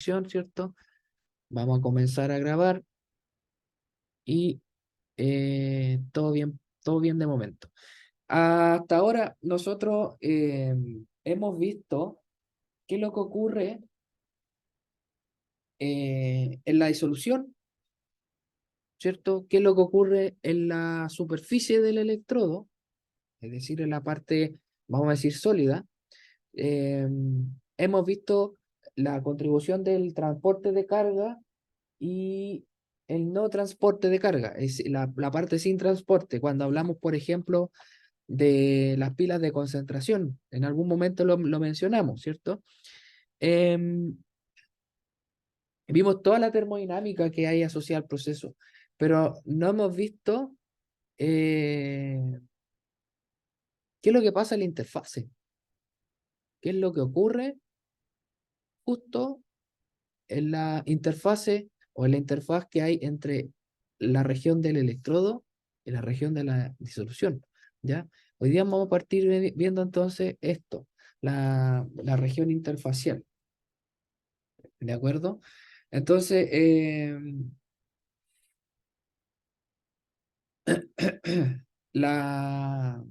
introducción, ¿cierto? Vamos a comenzar a grabar y todo bien de momento. Hasta ahora nosotros hemos visto qué es lo que ocurre en la disolución, ¿cierto? ¿Qué es lo que ocurre en la superficie del electrodo? Es decir, en la parte, vamos a decir, sólida. Eh, Hemos visto la contribución del transporte de carga y el no transporte de carga, es la parte sin transporte. Cuando hablamos, por ejemplo, de las pilas de concentración, en algún momento lo mencionamos, ¿cierto? Em, Vimos toda la termodinámica que hay asociada al proceso, pero no hemos visto qué es lo que pasa en la interfase, qué es lo que ocurre justo en la interfase o en la interfaz que hay entre la región del electrodo y la región de la disolución, ¿ya? Hoy día vamos a partir viendo entonces esto, la región interfacial, ¿de acuerdo? Entonces, la,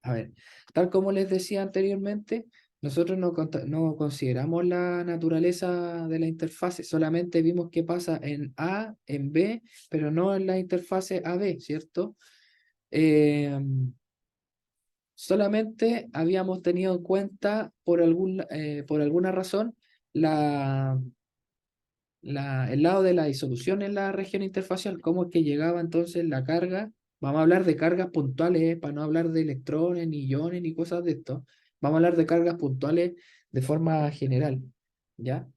a ver, tal como les decía anteriormente, nosotros no consideramos la naturaleza de la interfase, solamente vimos qué pasa en A, en B, pero no en la interfase AB, ¿cierto? Eh, Solamente habíamos tenido en cuenta por alguna razón la, el lado de la disolución en la región interfacial, cómo es que llegaba entonces la carga. Vamos a hablar de cargas puntuales, para no hablar de electrones, ni iones, ni cosas de esto. Vamos a hablar de cargas puntuales de forma general, ¿ya?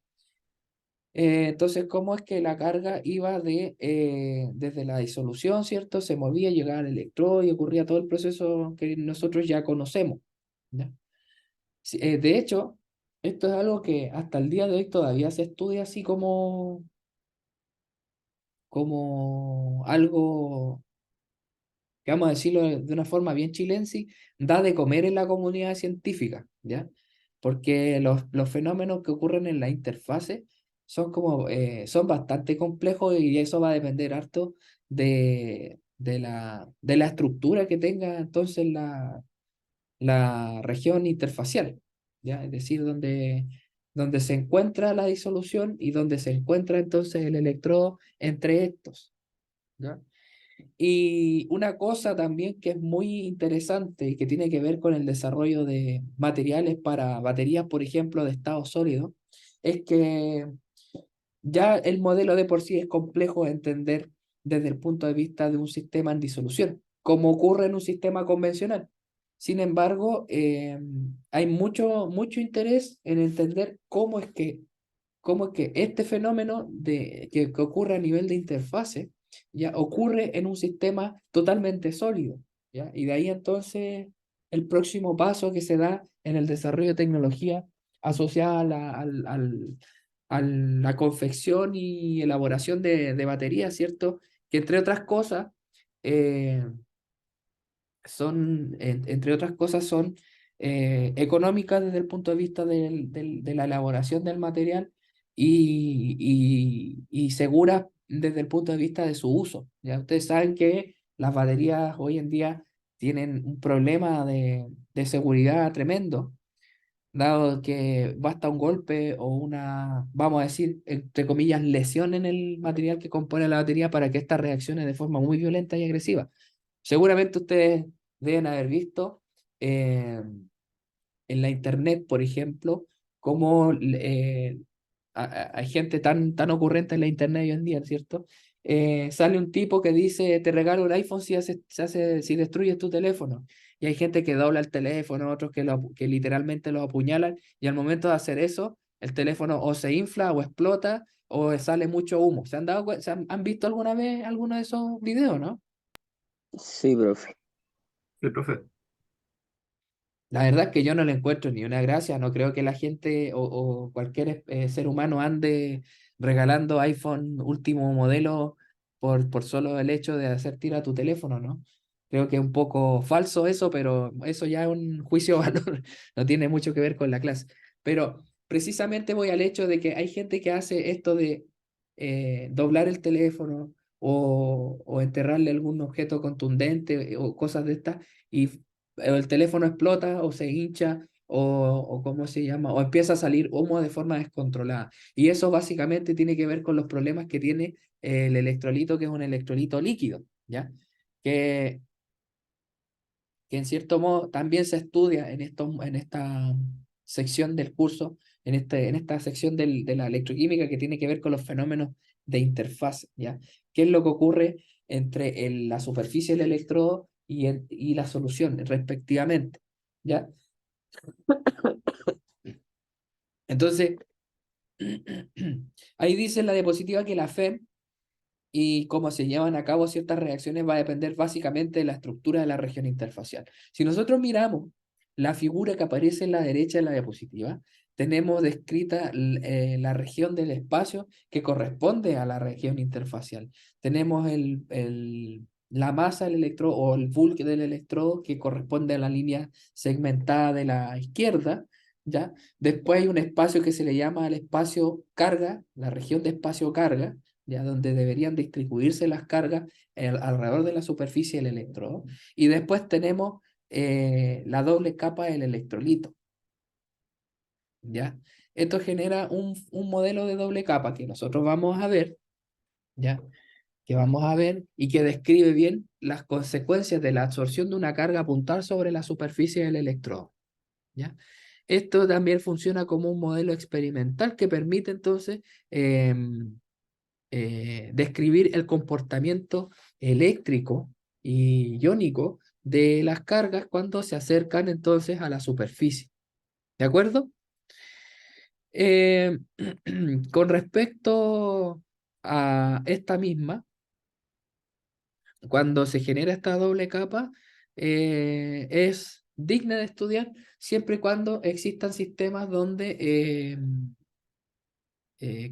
Entonces, ¿cómo es que la carga iba desde la disolución, ¿cierto? Se movía, llegaba al electrodo y ocurría todo el proceso que nosotros ya conocemos, ¿ya? Sí, de hecho, esto es algo que hasta el día de hoy todavía se estudia así como algo, que vamos a decirlo de una forma bien chilense, da de comer en la comunidad científica, ¿ya? Porque los fenómenos que ocurren en la interfase son bastante complejos y eso va a depender harto de la estructura que tenga entonces la región interfacial, ¿ya? Es decir, donde se encuentra la disolución y donde se encuentra entonces el electrodo entre estos, ¿ya? Y una cosa también que es muy interesante y que tiene que ver con el desarrollo de materiales para baterías, por ejemplo, de estado sólido, es que ya el modelo de por sí es complejo de entender desde el punto de vista de un sistema en disolución, como ocurre en un sistema convencional. Sin embargo, hay mucho interés en entender cómo es que este fenómeno que ocurre a nivel de interfase ya ocurre en un sistema totalmente sólido, ¿ya? Y de ahí entonces el próximo paso que se da en el desarrollo de tecnología asociada a la confección y elaboración de baterías, ¿cierto? Que entre otras cosas eh, son económicas desde el punto de vista de la elaboración del material y seguras desde el punto de vista de su uso. Ya ustedes saben que las baterías hoy en día tienen un problema de seguridad tremendo, dado que basta un golpe o una, vamos a decir, entre comillas, lesión en el material que compone la batería para que ésta reaccione de forma muy violenta y agresiva. Seguramente ustedes deben haber visto eh, en la internet, por ejemplo, cómo hay gente tan ocurrente en la internet hoy en día, ¿cierto? Sale un tipo que dice, te regalo un iPhone si destruyes tu teléfono. Y hay gente que dobla el teléfono, otros que literalmente lo apuñalan, y al momento de hacer eso, el teléfono o se infla o explota o sale mucho humo. ¿Han visto alguna vez alguno de esos videos, no? Sí, profe. Sí, profe. La verdad es que yo no le encuentro ni una gracia, no creo que la gente o cualquier ser humano ande regalando iPhone último modelo por solo el hecho de hacer tira a tu teléfono, ¿no? Creo que es un poco falso eso, pero eso ya es un juicio de valor, no tiene mucho que ver con la clase. Pero precisamente voy al hecho de que hay gente que hace esto de doblar el teléfono o enterrarle algún objeto contundente o cosas de estas y el teléfono explota o se hincha o ¿cómo se llama? O empieza a salir humo de forma descontrolada. Y eso básicamente tiene que ver con los problemas que tiene el electrolito, que es un electrolito líquido, ¿ya? Que que en cierto modo también se estudia en esta sección del curso, en esta sección de la electroquímica que tiene que ver con los fenómenos de interfaz, ¿ya? ¿Qué es lo que ocurre entre la superficie del electrodo y la solución, respectivamente, ¿ya? Entonces, ahí dice en la diapositiva que la FEM y cómo se llevan a cabo ciertas reacciones va a depender básicamente de la estructura de la región interfacial. Si nosotros miramos la figura que aparece en la derecha de la diapositiva, tenemos descrita la región del espacio que corresponde a la región interfacial. Tenemos la masa del electrodo o el bulk del electrodo que corresponde a la línea segmentada de la izquierda, ¿ya? Después hay un espacio que se le llama el espacio carga, la región de espacio carga, ya donde deberían distribuirse las cargas alrededor de la superficie del electrodo. Y después tenemos la doble capa del electrolito, ¿ya? Esto genera un modelo de doble capa que nosotros vamos a ver, ¿ya? Que vamos a ver y que describe bien las consecuencias de la absorción de una carga puntal sobre la superficie del electrodo, ¿ya? Esto también funciona como un modelo experimental que permite entonces describir el comportamiento eléctrico y iónico de las cargas cuando se acercan entonces a la superficie. ¿De acuerdo? Eh, con respecto a esta misma, cuando se genera esta doble capa, es digna de estudiar siempre y cuando existan sistemas donde,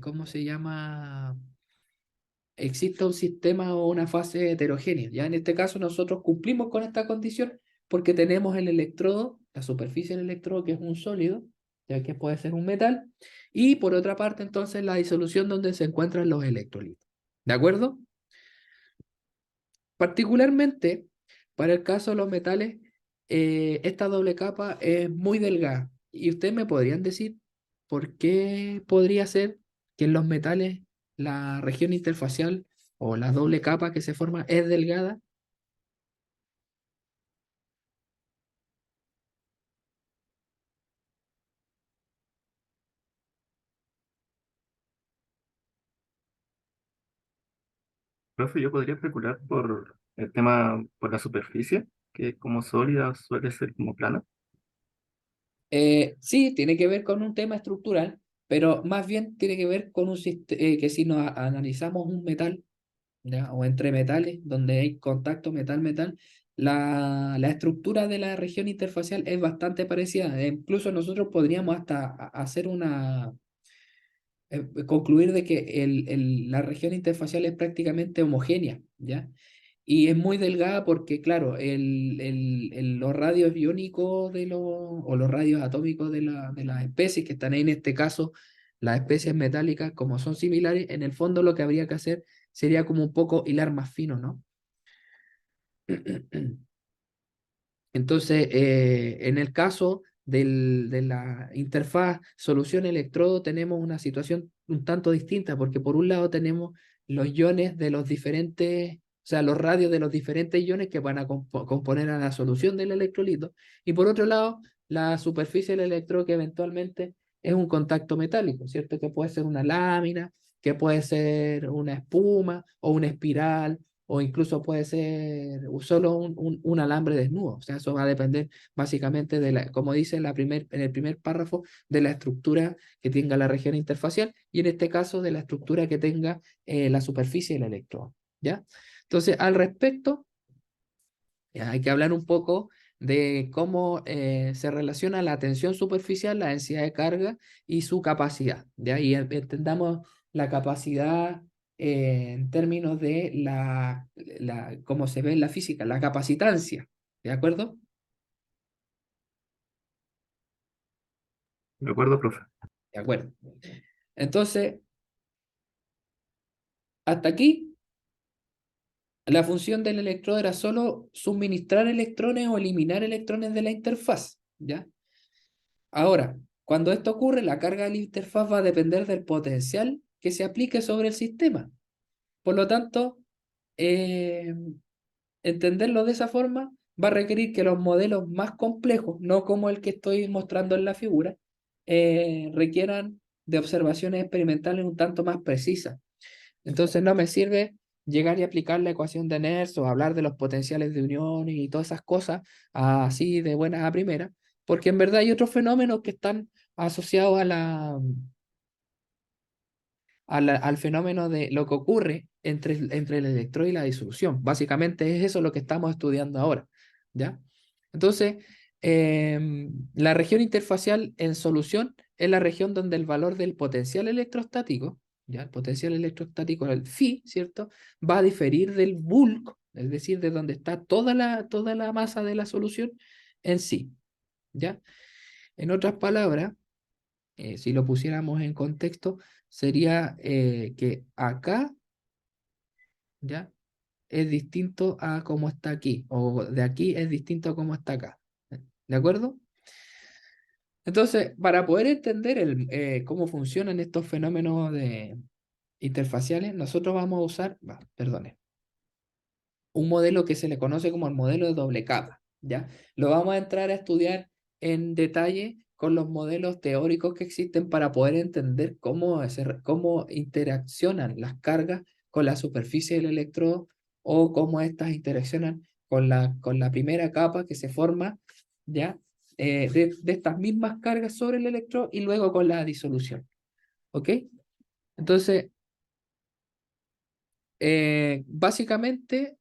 ¿cómo se llama? Exista un sistema o una fase heterogénea. Ya en este caso nosotros cumplimos con esta condición porque tenemos el electrodo, la superficie del electrodo que es un sólido, ya que puede ser un metal, y por otra parte entonces la disolución donde se encuentran los electrolitos. ¿De acuerdo? Particularmente para el caso de los metales, esta doble capa es muy delgada. ¿Y ustedes me podrían decir por qué podría ser que en los metales la región interfacial o la doble capa que se forma es delgada? Profe, yo podría especular por el tema, por la superficie, que como sólida suele ser como plana. Sí, tiene que ver con un tema estructural, pero más bien tiene que ver con un sistema que si nos analizamos un metal, ¿ya? O entre metales, donde hay contacto metal-metal, la estructura de la región interfacial es bastante parecida. Incluso nosotros podríamos hasta hacer concluir de que la región interfacial es prácticamente homogénea, ¿ya? Y es muy delgada porque, claro, los radios iónicos o los radios atómicos de las especies que están ahí, en este caso, las especies metálicas, como son similares, en el fondo lo que habría que hacer sería como un poco hilar más fino, ¿no? Entonces, en el caso de la interfaz solución-electrodo, tenemos una situación un tanto distinta, porque por un lado tenemos los iones de los diferentes, o sea, los radios de los diferentes iones que van a componer a la solución del electrolito, y por otro lado, la superficie del electrodo que eventualmente es un contacto metálico, ¿cierto? Que puede ser una lámina, que puede ser una espuma o una espiral o incluso puede ser solo un alambre desnudo. O sea, eso va a depender básicamente de como dice en el primer párrafo, de la estructura que tenga la región interfacial y en este caso de la estructura que tenga la superficie del electrodo. ¿Ya? Entonces, al respecto, hay que hablar un poco de cómo se relaciona la tensión superficial, la densidad de carga y su capacidad. De ahí entendamos la capacidad en términos de cómo se ve en la física, la capacitancia. ¿De acuerdo? ¿De acuerdo, profe? ¿De acuerdo? Entonces, hasta aquí, la función del electrodo era solo suministrar electrones o eliminar electrones de la interfaz, ¿ya? Ahora, cuando esto ocurre, la carga de la interfaz va a depender del potencial que se aplique sobre el sistema. Por lo tanto, eh, entenderlo de esa forma va a requerir que los modelos más complejos, no como el que estoy mostrando en la figura, requieran de observaciones experimentales un tanto más precisas. Entonces no me sirve llegar y aplicar la ecuación de Nernst o hablar de los potenciales de unión y todas esas cosas así de buenas a primeras, porque en verdad hay otros fenómenos que están asociados al fenómeno de lo que ocurre entre el electrón y la disolución. Básicamente es eso lo que estamos estudiando ahora, ¿ya? Entonces, la región interfacial en solución es la región donde el valor del potencial electrostático, ¿ya? El potencial electrostático, el phi, ¿cierto? Va a diferir del bulk, es decir, de donde está toda la masa de la solución en sí, ¿ya? En otras palabras, si lo pusiéramos en contexto, sería que acá, ¿ya? Es distinto a cómo está aquí, o de aquí es distinto a cómo está acá. ¿De acuerdo? Entonces, para poder entender cómo funcionan estos fenómenos interfaciales, nosotros vamos a usar, perdone, un modelo que se le conoce como el modelo de doble capa, ¿ya? Lo vamos a entrar a estudiar en detalle con los modelos teóricos que existen para poder entender cómo interaccionan las cargas con la superficie del electrodo o cómo estas interaccionan con la primera capa que se forma, ¿ya? De estas mismas cargas sobre el electrodo y luego con la disolución, ¿ok? Entonces, básicamente,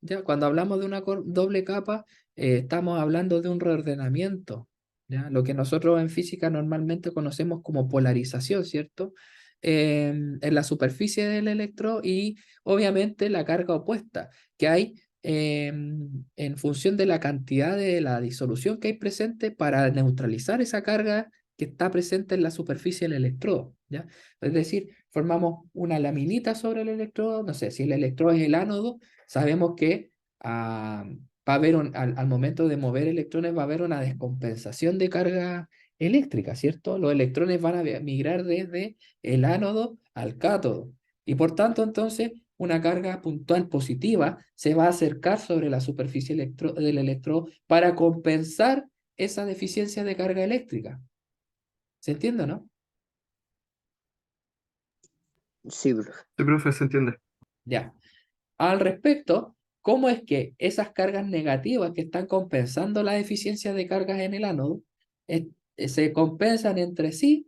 ya cuando hablamos de una doble capa, estamos hablando de un reordenamiento, ¿ya? Lo que nosotros en física normalmente conocemos como polarización, ¿cierto? En la superficie del electrodo y obviamente la carga opuesta que hay en función de la cantidad de la disolución que hay presente para neutralizar esa carga que está presente en la superficie del electrodo, ¿ya? Es decir, formamos una laminita sobre el electrodo, no sé, si el electrodo es el ánodo, sabemos que va a haber al momento de mover electrones va a haber una descompensación de carga eléctrica, ¿cierto? Los electrones van a migrar desde el ánodo al cátodo y por tanto entonces una carga puntual positiva se va a acercar sobre la superficie del electrodo para compensar esa deficiencia de carga eléctrica. ¿Se entiende, no? Sí, profe. Sí, profe, se entiende. Ya. Al respecto, ¿cómo es que esas cargas negativas que están compensando la deficiencia de cargas en el ánodo se compensan entre sí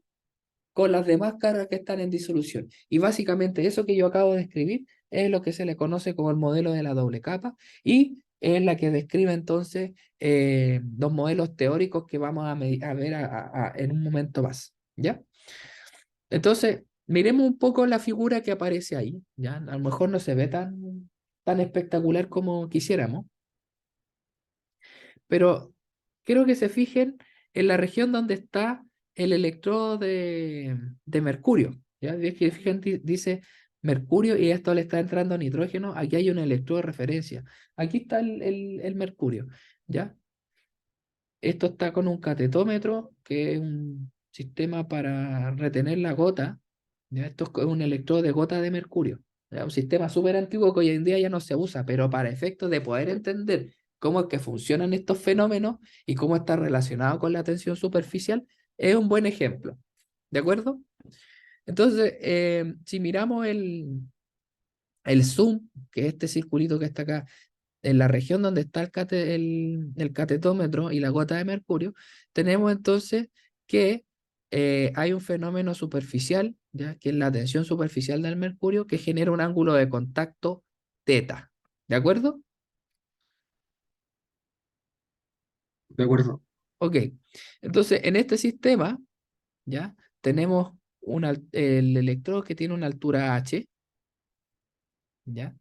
con las demás cargas que están en disolución? Y básicamente eso que yo acabo de escribir es lo que se le conoce como el modelo de la doble capa y es la que describe entonces los modelos teóricos que vamos a ver en un momento más, ¿ya? Entonces, miremos un poco la figura que aparece ahí, ¿ya? A lo mejor no se ve tan espectacular como quisiéramos, pero quiero que se fijen en la región donde está el electrodo de mercurio, ¿ya? Ves que fijen, dice mercurio y esto le está entrando nitrógeno, aquí hay un electrodo de referencia, aquí está el mercurio, ¿ya? Esto está con un catetómetro, que es un sistema para retener la gota. ¿Ya? Esto es un electrodo de gota de mercurio. ¿Ya? Un sistema súper antiguo que hoy en día ya no se usa, pero para efectos de poder entender cómo es que funcionan estos fenómenos y cómo está relacionado con la tensión superficial, es un buen ejemplo. ¿De acuerdo? Entonces, si miramos el zoom, que es este circulito que está acá, en la región donde está el catetómetro y la gota de mercurio, tenemos entonces que hay un fenómeno superficial, ¿ya? Que es la tensión superficial del mercurio, que genera un ángulo de contacto teta. ¿De acuerdo? De acuerdo. Ok. Entonces, en este sistema, ¿ya? Tenemos el electrodo que tiene una altura h, ¿ya?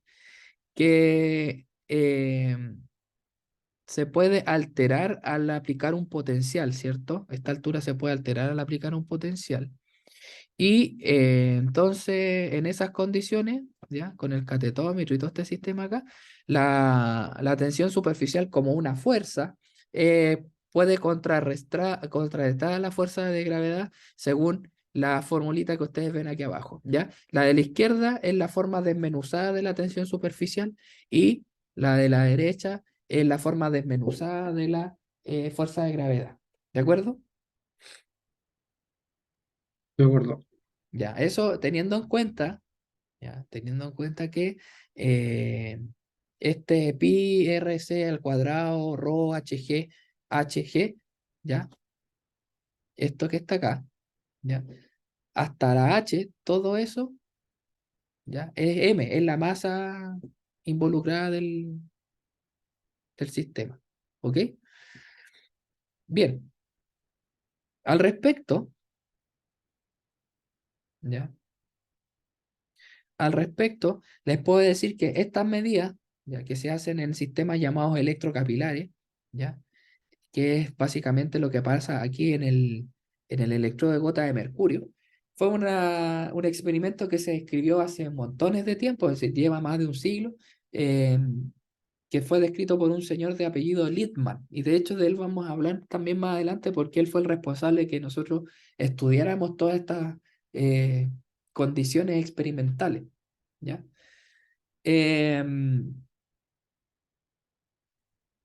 Que se puede alterar al aplicar un potencial, ¿cierto? Esta altura se puede alterar al aplicar un potencial. Y entonces, en esas condiciones, ¿ya? Con el catetómetro y todo este sistema acá, la tensión superficial como una fuerza puede contrarrestar la fuerza de gravedad según la formulita que ustedes ven aquí abajo, ¿ya? La de la izquierda es la forma desmenuzada de la tensión superficial y la de la derecha es la forma desmenuzada de la fuerza de gravedad, ¿de acuerdo? De acuerdo. Ya, eso teniendo en cuenta, ya, teniendo en cuenta que eh, este pi RC al cuadrado, rho, HG, ya, esto que está acá, ya, hasta la H, todo eso, ya, es M, es la masa involucrada del sistema. ¿Ok? Bien, al respecto, ya, al respecto, les puedo decir que estas medidas, ya, que se hacen en sistemas llamados electrocapilares, ya, que es básicamente lo que pasa aquí en el electrodo de gota de mercurio. Fue un experimento que se describió hace montones de tiempo, es decir, lleva más de un siglo, eh, que fue descrito por un señor de apellido Littmann. Y de hecho de él vamos a hablar también más adelante porque él fue el responsable de que nosotros estudiáramos todas estas eh, condiciones experimentales. ¿Ya? Em,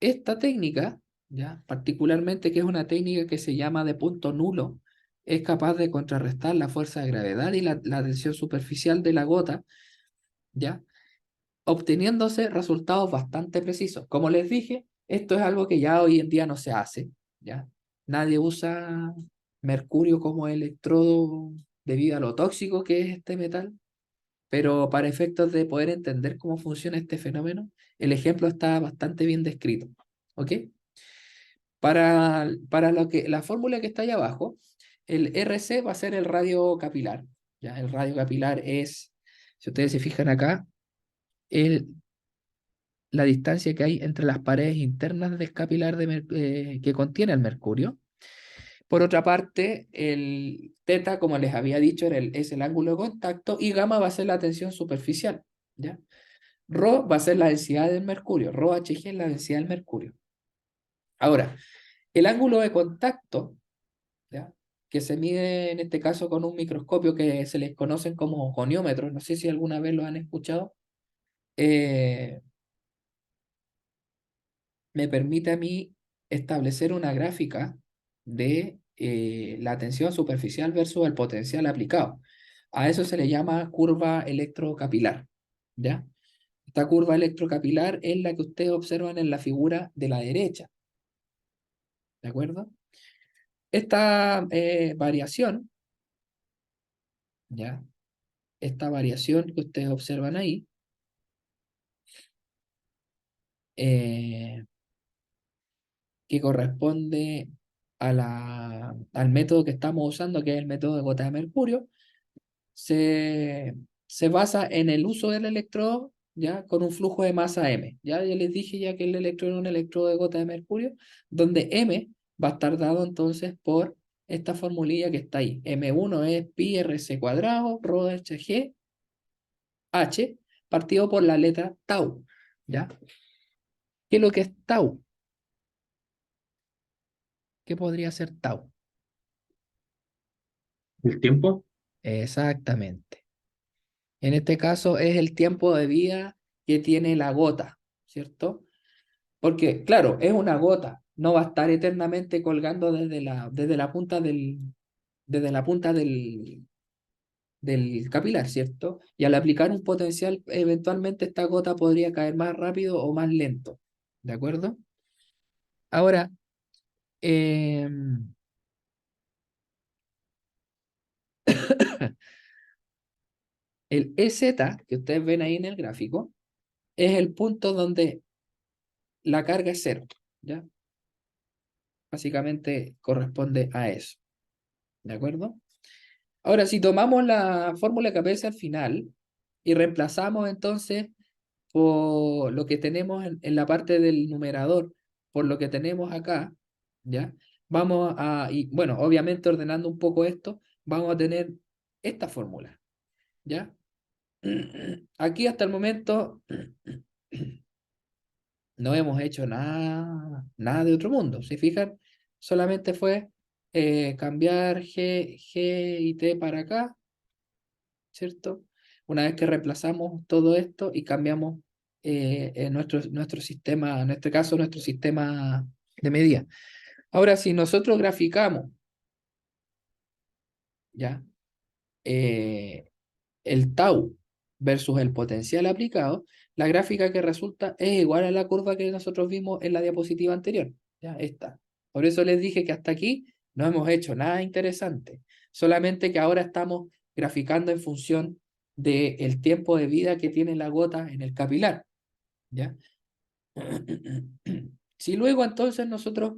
Esta técnica, ¿ya? Particularmente que es una técnica que se llama de punto nulo, es capaz de contrarrestar la fuerza de gravedad y la tensión superficial de la gota, ¿ya? Obteniéndose resultados bastante precisos. Como les dije, esto es algo que ya hoy en día no se hace, ¿ya? Nadie usa mercurio como electrodo debido a lo tóxico que es este metal, pero para efectos de poder entender cómo funciona este fenómeno, el ejemplo está bastante bien descrito, ¿ok? Para la fórmula que está ahí abajo, el RC va a ser el radio capilar. ¿Ya? El radio capilar es, si ustedes se fijan acá, el, la distancia que hay entre las paredes internas del capilar que contiene el mercurio. Por otra parte, el teta, como les había dicho, es el ángulo de contacto y gamma va a ser la tensión superficial. ¿Ya? Rho va a ser la densidad del mercurio. Rho Hg es la densidad del mercurio. Ahora, el ángulo de contacto, ¿ya? Que se mide en este caso con un microscopio que se les conocen como goniómetros, no sé si alguna vez lo han escuchado, eh, me permite a mí establecer una gráfica de la tensión superficial versus el potencial aplicado. A eso se le llama curva electrocapilar, ¿ya? Esta curva electrocapilar es la que ustedes observan en la figura de la derecha, ¿de acuerdo? Esta variación, ¿ya? Esta variación que ustedes observan ahí, eh, que corresponde al método que estamos usando, que es el método de gota de mercurio, se, se basa en el uso del electrodo, ¿ya? Con un flujo de masa M. Ya les dije ya que el electrodo es un electrodo de gota de mercurio, donde M va a estar dado entonces por esta formulilla que está ahí. M1 es pi RC cuadrado, rho de HG, H, partido por la letra tau, ¿ya? ¿Qué es lo que es tau? ¿Qué podría ser tau? ¿El tiempo? Exactamente. En este caso es el tiempo de vida que tiene la gota, ¿cierto? Porque, claro, es una gota, no va a estar eternamente colgando desde la punta del capilar, ¿cierto? Y al aplicar un potencial, eventualmente esta gota podría caer más rápido o más lento, ¿de acuerdo? Ahora, em, el EZ, que ustedes ven ahí en el gráfico, es el punto donde la carga es cero, ¿ya? Básicamente corresponde a eso, ¿de acuerdo? Ahora, si tomamos la fórmula que aparece al final y reemplazamos entonces por lo que tenemos en la parte del numerador, por lo que tenemos acá, ¿ya? Vamos a, y bueno, obviamente ordenando un poco esto, vamos a tener esta fórmula, ¿ya? Aquí hasta el momento no hemos hecho nada de otro mundo. ¿Se fijan? Solamente fue cambiar G y T para acá, ¿cierto? Una vez que reemplazamos todo esto y cambiamos nuestro sistema, en este caso nuestro sistema de medida. Ahora, si nosotros graficamos, ¿ya? El tau versus el potencial aplicado, la gráfica que resulta es igual a la curva que nosotros vimos en la diapositiva anterior. Ya está. Por eso les dije que hasta aquí no hemos hecho nada interesante, solamente que ahora estamos graficando en función del tiempo de vida que tiene la gota en el capilar. ¿Ya? Si luego entonces nosotros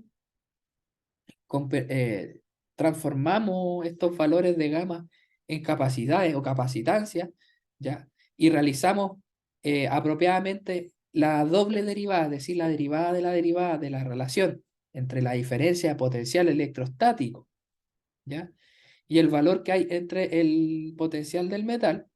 transformamos estos valores de gamma en capacidades o capacitancias, ¿ya? Y realizamos apropiadamente la doble derivada, es decir, la derivada de la relación entre la diferencia de potencial electrostático, ¿ya? Y el valor que hay entre el potencial del metal,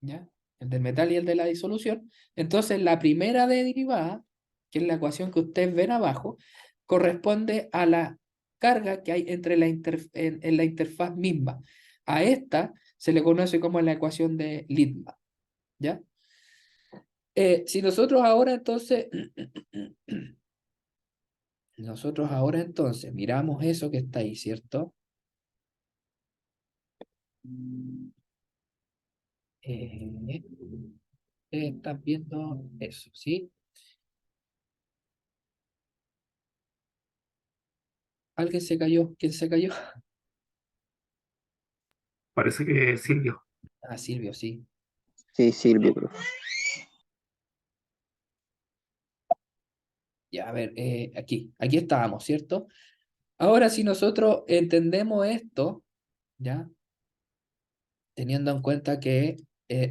¿ya? El del metal y el de la disolución. Entonces, la primera derivada, que es la ecuación que ustedes ven abajo, corresponde a la carga que hay entre en la interfaz misma. A esta se le conoce como la ecuación de Lidman, ¿ya? Si nosotros ahora entonces, miramos eso que está ahí, ¿cierto? Eh, Están viendo eso, ¿sí? ¿Alguien se cayó? ¿Quién se cayó? Parece que Silvio. Ah, Silvio, sí. Sí, Silvio, profe. Ya, a ver, aquí estábamos, ¿cierto? Ahora, si nosotros entendemos esto, ¿ya? Teniendo en cuenta que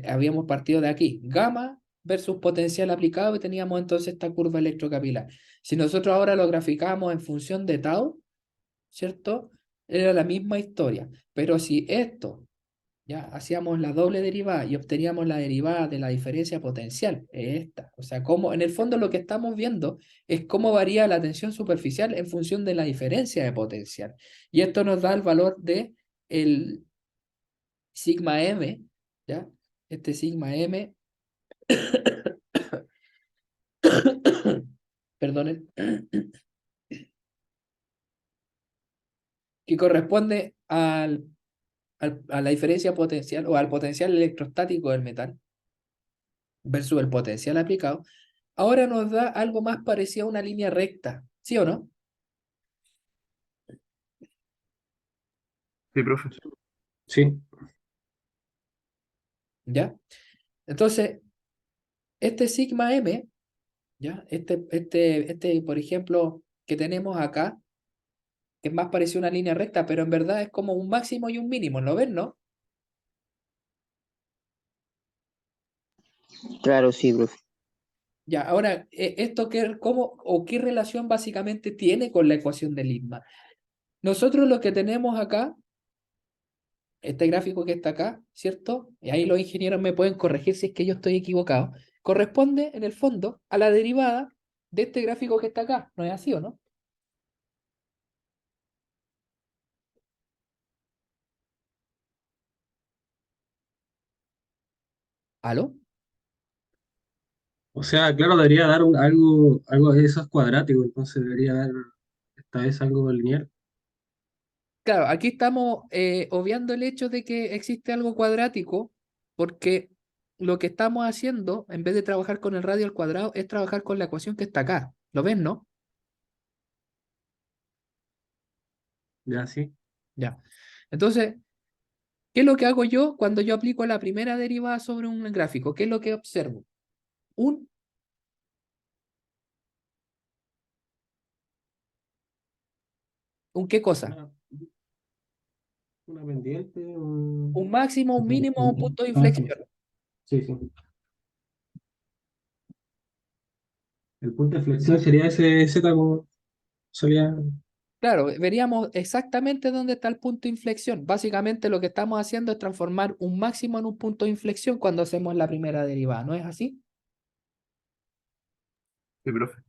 habíamos partido de aquí, gamma versus potencial aplicado, y teníamos entonces esta curva electrocapilar. Si nosotros ahora lo graficamos en función de tau, ¿cierto? Era la misma historia. Pero si esto, ya hacíamos la doble derivada y obteníamos la derivada de la diferencia potencial, esta. O sea, cómo, en el fondo lo que estamos viendo es cómo varía la tensión superficial en función de la diferencia de potencial. Y esto nos da el valor de el sigma m, ¿ya? Este sigma m, perdonen, que corresponde a la diferencia potencial o al potencial electrostático del metal versus el potencial aplicado. Ahora nos da algo más parecido a una línea recta, ¿sí o no? Sí, profe. Sí, ¿Ya? Entonces, este sigma m, ¿ya? Por ejemplo, que tenemos acá, que es más parecido a una línea recta, pero en verdad es como un máximo y un mínimo, ¿lo ven, no? Claro, sí, profe. Ya, ahora, ¿esto cómo o qué relación básicamente tiene con la ecuación de Lippmann? Nosotros lo que tenemos acá, este gráfico que está acá, ¿cierto? Y ahí los ingenieros me pueden corregir si es que yo estoy equivocado, corresponde en el fondo a la derivada de este gráfico que está acá, ¿no es así o no? ¿Aló? o sea, claro, debería dar algo de eso es cuadrático, entonces debería dar esta vez algo lineal. Claro, aquí estamos obviando el hecho de que existe algo cuadrático, porque lo que estamos haciendo, en vez de trabajar con el radio al cuadrado, es trabajar con la ecuación que está acá. ¿Lo ven, no? Ya, sí. Ya. Entonces, ¿qué es lo que hago yo cuando yo aplico la primera derivada sobre un gráfico? ¿Qué es lo que observo? Un, ¿Un qué cosa? Una, una pendiente, Un máximo, un mínimo, un punto de Ah, sí, inflexión. sí, sí. El punto de flexión sería ese Z como solía. Claro, veríamos exactamente dónde está el punto de inflexión. Básicamente lo que estamos haciendo es transformar un máximo en un punto de inflexión cuando hacemos la primera derivada, ¿no es así? Sí, profe.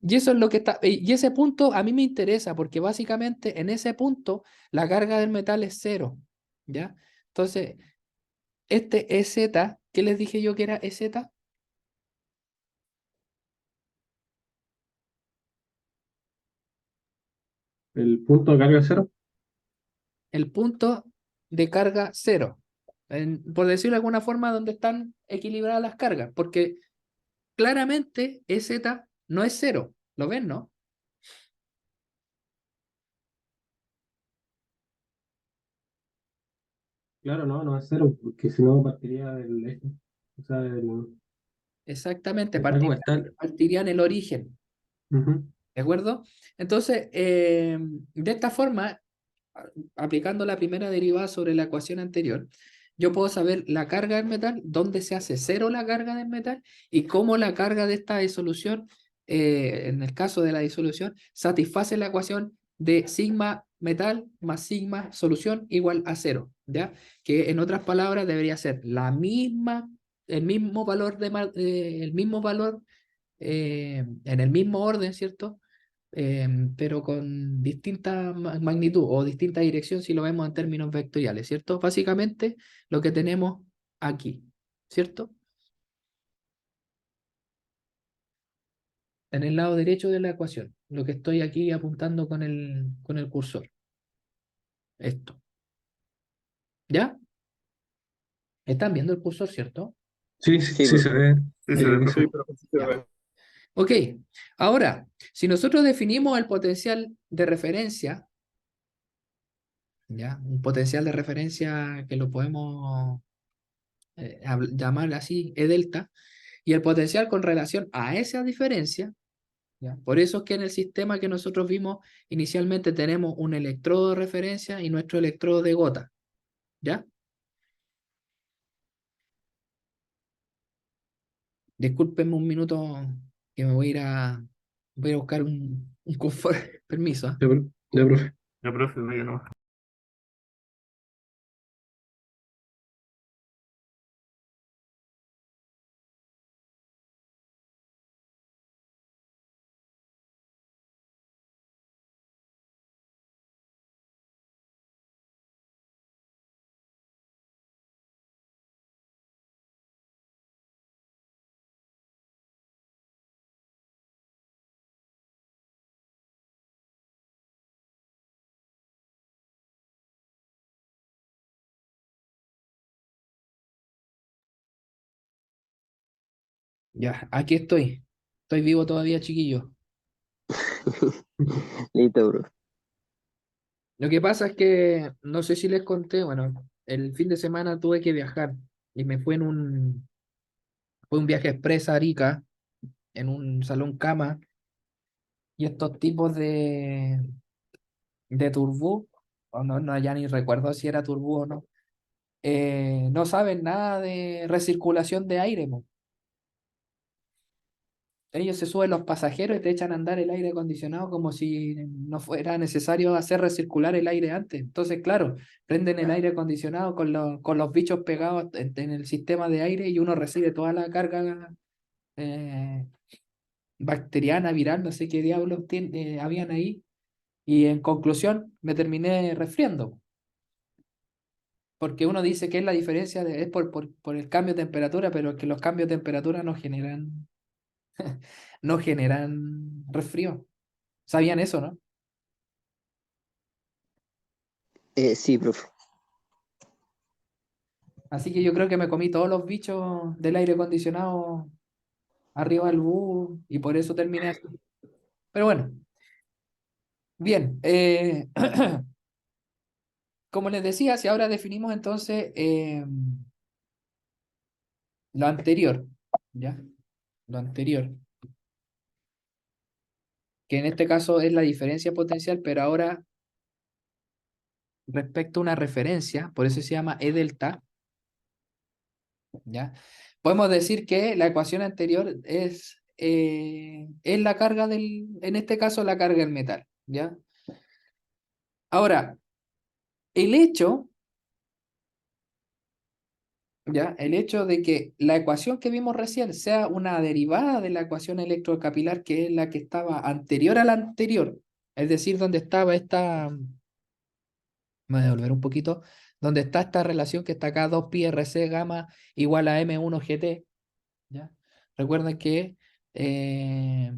Y eso es lo que está, y ese punto a mí me interesa porque básicamente en ese punto la carga del metal es cero, ¿ya? Entonces, este EZ, ¿qué les dije yo que era EZ? El punto de carga cero. El punto de carga cero. Por decirlo de alguna forma, donde están equilibradas las cargas, porque claramente EZ no es cero, ¿lo ven, no? Claro, no, no es cero, porque si no partiría del eje. O sea, Exactamente, está como está. partiría en el origen, Ujú. ¿de acuerdo? Entonces, de esta forma, aplicando la primera derivada sobre la ecuación anterior, yo puedo saber la carga del metal, dónde se hace cero la carga del metal y cómo la carga de esta disolución, en el caso de la disolución, satisface la ecuación de sigma metal más sigma solución igual a cero, ¿ya? Que en otras palabras debería ser la misma, el mismo valor el mismo valor en el mismo orden, ¿cierto? Pero con distinta magnitud o distinta dirección si lo vemos en términos vectoriales, ¿cierto? Básicamente lo que tenemos aquí, ¿cierto? En el lado derecho de la ecuación, lo que estoy aquí apuntando con el cursor, esto, ¿ya? ¿Están viendo el cursor, cierto? Sí, sí, Sí, sí se profe. ve. Sí, se Ahí ve, dice. profe. Sí, profe, sí se Ya. ve. Ok, ahora, si nosotros definimos el potencial de referencia, ¿ya? Un potencial de referencia que lo podemos llamar así, E delta, y el potencial con relación a esa diferencia, ¿ya? Por eso es que en el sistema que nosotros vimos inicialmente tenemos un electrodo de referencia y nuestro electrodo de gota, ¿ya? Discúlpenme un minuto que me voy a buscar un confort, permiso, ¿ah? Ya, profe. Ya, profe, vaya no. Ya, aquí estoy. Estoy vivo todavía, chiquillo. Listo, profe. Lo que pasa es que, no sé si les conté, bueno, el fin de semana tuve que viajar y me fue un viaje express a Arica en un salón cama y estos tipos de Turbú, o no, no, ya ni recuerdo si era Turbú o no, no saben nada de recirculación de aire, po. Ellos se suben los pasajeros y te echan a andar el aire acondicionado como si no fuera necesario hacer recircular el aire antes. Entonces, claro, prenden el aire acondicionado con los bichos pegados en el sistema de aire y uno recibe toda la carga eh, bacteriana, viral, no sé qué diablos habían ahí. Y en conclusión, me terminé resfriando, porque uno dice que es la diferencia es por el cambio de temperatura, pero es que los cambios de temperatura no generan resfrío. ¿Sabían eso, no? Sí, profe. Así que yo creo que me comí todos los bichos del aire acondicionado arriba del bus y por eso terminé así. Pero bueno, bien. Como les decía, si ahora definimos entonces lo anterior, ¿ya? Lo anterior, que en este caso es la diferencia potencial, pero ahora respecto a una referencia, por eso se llama E delta, ¿ya? Podemos decir que la ecuación anterior es la carga en este caso, la carga del metal, ¿ya? Ahora, el hecho, ¿ya? El hecho de que la ecuación que vimos recién sea una derivada de la ecuación electrocapilar, que es la que estaba anterior a la anterior, es decir, donde estaba esta, me voy a devolver un poquito, donde está esta relación que está acá, 2pi RC gamma igual a M1 GT, ¿ya? Recuerden que eh,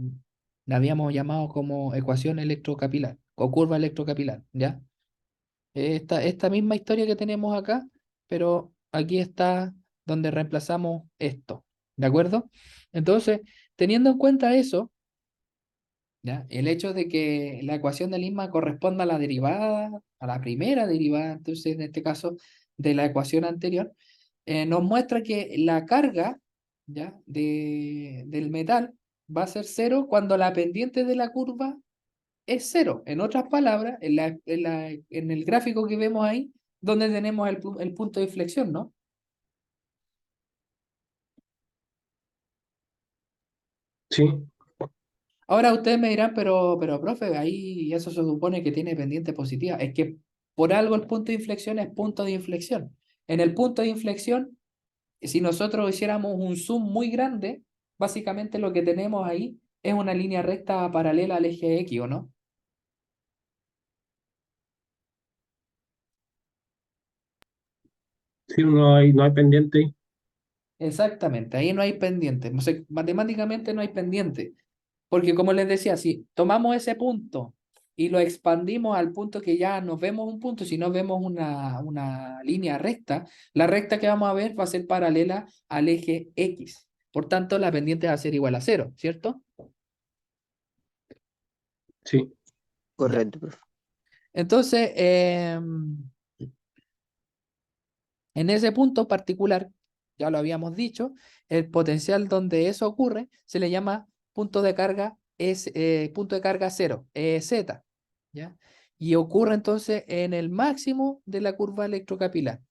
la habíamos llamado como ecuación electrocapilar o curva electrocapilar, ¿ya? Esta misma historia que tenemos acá, pero aquí está donde reemplazamos esto, ¿de acuerdo? Entonces, teniendo en cuenta eso, ¿ya? El hecho de que la ecuación de Lima corresponda a la derivada, a la primera derivada, entonces en este caso de la ecuación anterior, nos muestra que la carga, ¿ya? Del metal va a ser cero cuando la pendiente de la curva es cero. En otras palabras, en el gráfico que vemos ahí, donde tenemos el punto de inflexión, ¿no? Sí, Ahora ustedes me dirán, pero profe, ahí eso se supone que tiene pendiente positiva. Es que por algo el punto de inflexión es punto de inflexión. En el punto de inflexión, si nosotros hiciéramos un zoom muy grande, básicamente lo que tenemos ahí es una línea recta paralela al eje X, ¿o no? sí, no hay pendiente ahí. Exactamente, ahí no hay pendiente. O sea, matemáticamente no hay pendiente. Porque como les decía, si tomamos ese punto y lo expandimos al punto que ya nos vemos un punto, si no vemos una línea recta, la recta que vamos a ver va a ser paralela al eje X. Por tanto, la pendiente va a ser igual a cero, ¿cierto? Sí, Ya. Correcto, profe. Entonces, en ese punto particular, ya lo habíamos dicho, el potencial donde eso ocurre se le llama punto de carga cero, Z, ¿ya? Y ocurre entonces en el máximo de la curva electrocapilar.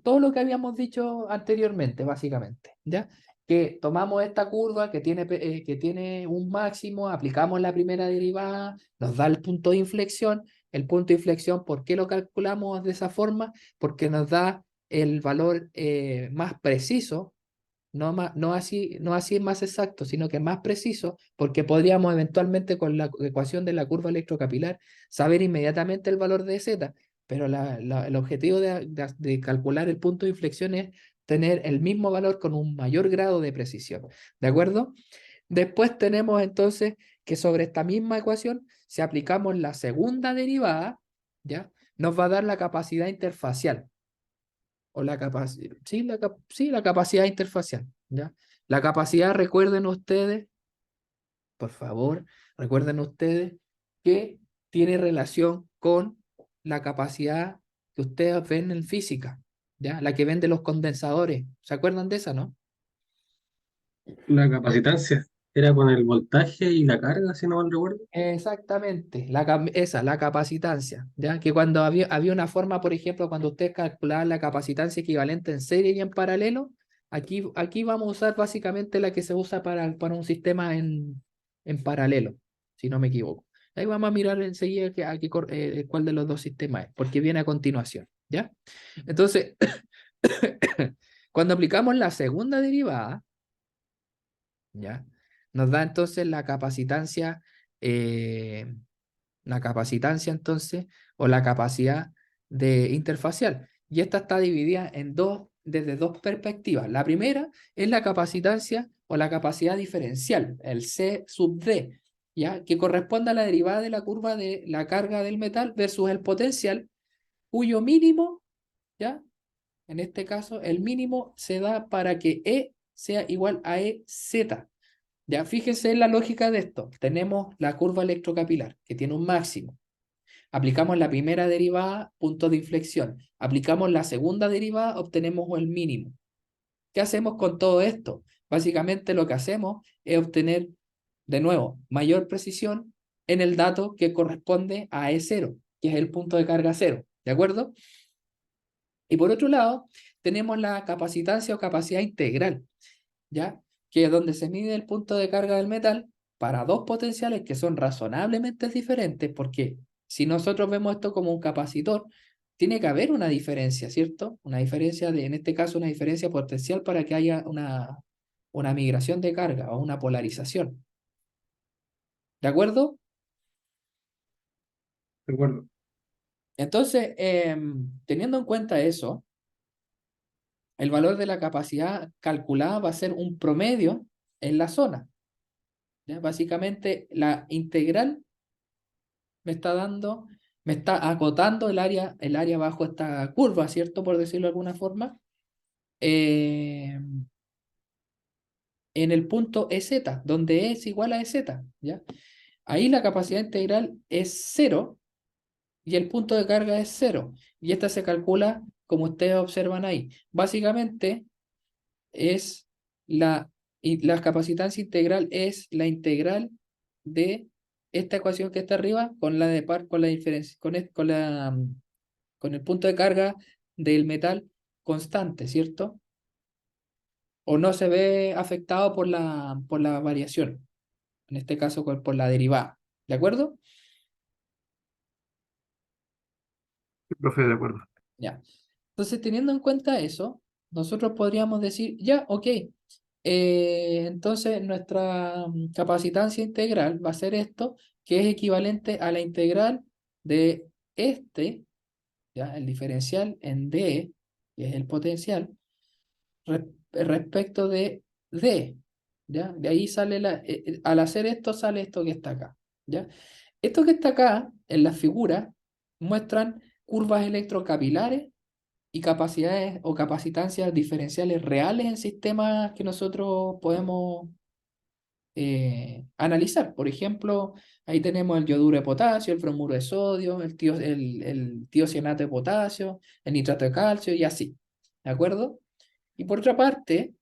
Todo lo que habíamos dicho anteriormente, básicamente, ¿ya? Que tomamos esta curva que tiene un máximo, aplicamos la primera derivada, nos da el punto de inflexión. El punto de inflexión, ¿por qué lo calculamos de esa forma? Porque nos da el valor más preciso, no así más exacto, sino que más preciso, porque podríamos eventualmente con la ecuación de la curva electrocapilar saber inmediatamente el valor de Z, pero el objetivo de calcular el punto de inflexión es tener el mismo valor con un mayor grado de precisión, ¿de acuerdo? Después tenemos entonces que sobre esta misma ecuación, si aplicamos la segunda derivada, ¿ya? Nos va a dar la capacidad interfacial o la capacidad, sí, sí, la capacidad interfacial, ¿ya? La capacidad, recuerden ustedes, por favor, recuerden ustedes que tiene relación con la capacidad que ustedes ven en física, ¿ya? La que ven de los condensadores. ¿Se acuerdan de esa, no? la capacitancia era con el voltaje y la carga, si no mal recuerdo. Exactamente, la capacitancia, ¿ya? Que cuando había una forma, por ejemplo, cuando ustedes calculaban la capacitancia equivalente en serie y en paralelo, aquí vamos a usar básicamente la que se usa para un sistema en paralelo, si no me equivoco. Ahí vamos a mirar enseguida cuál de los dos sistemas es, porque viene a continuación, ¿ya? Entonces, cuando aplicamos la segunda derivada, ¿ya? Nos da entonces eh, la capacitancia entonces, o la capacidad de interfacial. Y esta está dividida desde dos perspectivas. La primera es la capacitancia o la capacidad diferencial, el C sub D, ¿ya? Que corresponde a la derivada de la curva de la carga del metal versus el potencial, cuyo mínimo, ¿ya? En este caso, el mínimo se da para que E sea igual a EZ. Ya, fíjense en la lógica de esto. Tenemos la curva electrocapilar, que tiene un máximo. Aplicamos la primera derivada, punto de inflexión. Aplicamos la segunda derivada, obtenemos el mínimo. ¿Qué hacemos con todo esto? Básicamente lo que hacemos es obtener, de nuevo, mayor precisión en el dato que corresponde a E0, que es el punto de carga cero. ¿De acuerdo? Y por otro lado, tenemos la capacitancia o capacidad integral, ¿ya? Que es donde se mide el punto de carga del metal para dos potenciales que son razonablemente diferentes, porque si nosotros vemos esto como un capacitor, tiene que haber una diferencia, ¿cierto? Una diferencia en este caso, una diferencia potencial para que haya una migración de carga o una polarización. ¿De acuerdo? De acuerdo. Entonces, teniendo en cuenta eso, el valor de la capacidad calculada va a ser un promedio en la zona. ¿Ya? Básicamente, la integral me está acotando el área bajo esta curva, ¿cierto? Por decirlo de alguna forma, eh, en el punto EZ, donde E es igual a EZ, ¿ya? Ahí la capacidad integral es cero y el punto de carga es cero. Y esta se calcula como ustedes observan ahí. Básicamente es la capacitancia integral es la integral de esta ecuación que está arriba con la de par, con la diferencia, con el punto de carga del metal constante, ¿cierto? O no se ve afectado por la variación, en este caso por la derivada. ¿De acuerdo? Sí, profe, de acuerdo. Ya. Entonces, teniendo en cuenta eso, nosotros podríamos decir, ya, ok, entonces nuestra capacitancia integral va a ser esto, que es equivalente a la integral de este, ya, el diferencial en D, que es el potencial, respecto de D, ¿ya? De ahí sale al hacer esto sale esto que está acá, ¿ya? Esto que está acá, en la figura, muestran curvas electrocapilares y capacidades o capacitancias diferenciales reales en sistemas que nosotros podemos analizar. Por ejemplo, ahí tenemos el yoduro de potasio, el bromuro de sodio, el tiocianato de potasio, el nitrato de calcio y así. ¿De acuerdo? Y por otra parte,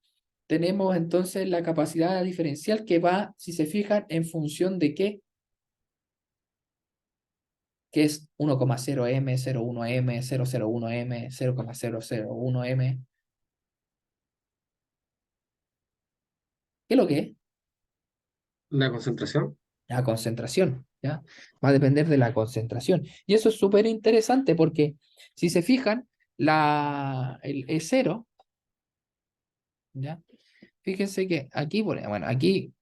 tenemos entonces la capacidad diferencial que va, si se fijan, en función de qué, que es 1,0M, 0,1M, 0,01M, 0,001M. ¿Qué es lo que es? La concentración. La concentración, ¿ya? Va a depender de la concentración. Y eso es súper interesante porque si se fijan, el E0, ¿ya? Fíjense que aquí, bueno, aquí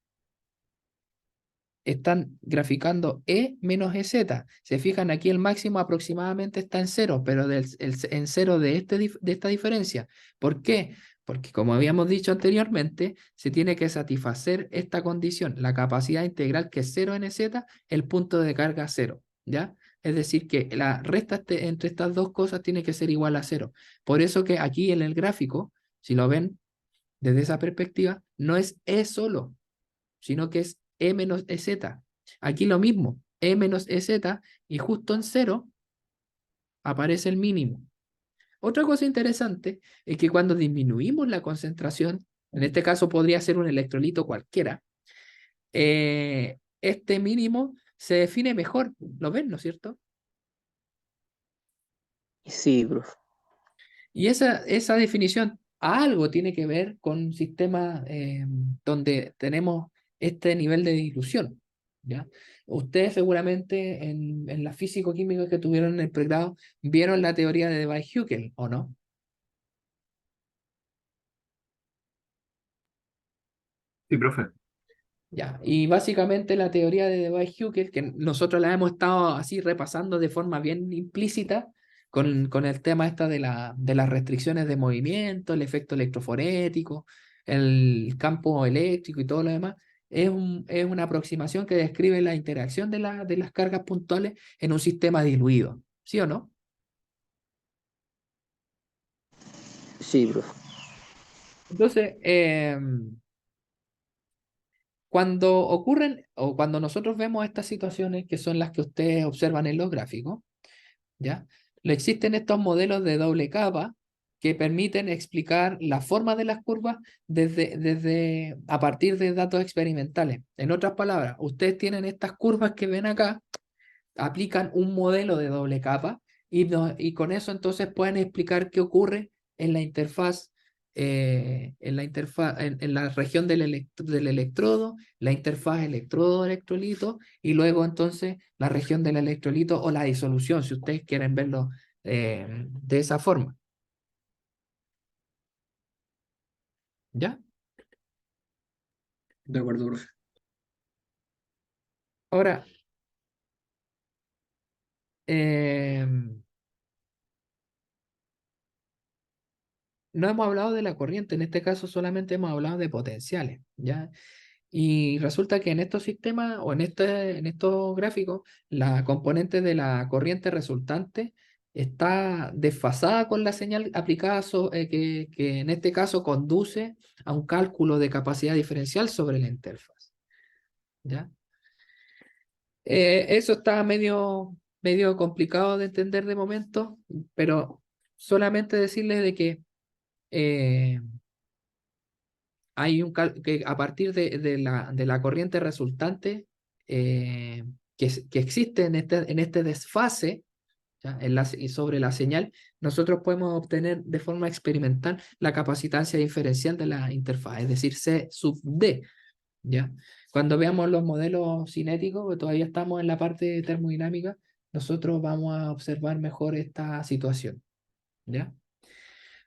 están graficando E menos EZ. Se fijan, aquí el máximo aproximadamente está en cero, pero en cero de esta diferencia. ¿Por qué? Porque como habíamos dicho anteriormente, se tiene que satisfacer esta condición, la capacidad integral que es 0 en EZ, el punto de carga cero, ¿ya? Es decir, que la resta entre estas dos cosas tiene que ser igual a cero. Por eso que aquí en el gráfico, si lo ven desde esa perspectiva, no es E solo, sino que es E menos EZ. Aquí lo mismo, E menos EZ, y justo en cero aparece el mínimo. Otra cosa interesante es que cuando disminuimos la concentración, en este caso podría ser un electrolito cualquiera, este mínimo se define mejor. ¿Lo ven, no es cierto? Sí, profe. Y esa definición algo tiene que ver con sistemas donde tenemos este nivel de dilución, ¿ya? Ustedes seguramente en la físico-química que tuvieron en el pregrado vieron la teoría de Weis-Hückel, ¿o no? Sí, profe. Ya, y básicamente la teoría de Weis-Hückel, que nosotros la hemos estado así repasando de forma bien implícita, con el tema esta de las restricciones de movimiento, el efecto electroforético, el campo eléctrico y todo lo demás, es una aproximación que describe la interacción de las cargas puntuales en un sistema diluido, ¿sí o no? Sí, profe. Entonces, cuando ocurren o cuando nosotros vemos estas situaciones que son las que ustedes observan en los gráficos, ¿ya? Existen estos modelos de doble capa que permiten explicar la forma de las curvas a partir de datos experimentales. En otras palabras, ustedes tienen estas curvas que ven acá, aplican un modelo de doble capa y con eso entonces pueden explicar qué ocurre en la interfaz en la interfaz, en la región del electrodo, la interfaz electrodo-electrolito, y luego entonces la región del electrolito o la disolución, si ustedes quieren verlo de esa forma. ¿Ya? De acuerdo, profe. Ahora, eh, no hemos hablado de la corriente, en este caso solamente hemos hablado de potenciales, ¿ya? Y resulta que en estos sistemas o en estos gráficos, la componente de la corriente resultante está desfasada con la señal aplicada que en este caso conduce a un cálculo de capacidad diferencial sobre la interfaz, ¿ya? Eso está medio complicado de entender de momento, pero solamente decirles de que eh, hay que a partir de la corriente resultante que existe en este desfase, ¿ya? Y sobre la señal, nosotros podemos obtener de forma experimental la capacitancia diferencial de la interfaz, es decir, C sub D, ¿ya? Cuando veamos los modelos cinéticos, que todavía estamos en la parte termodinámica, nosotros vamos a observar mejor esta situación, ¿ya?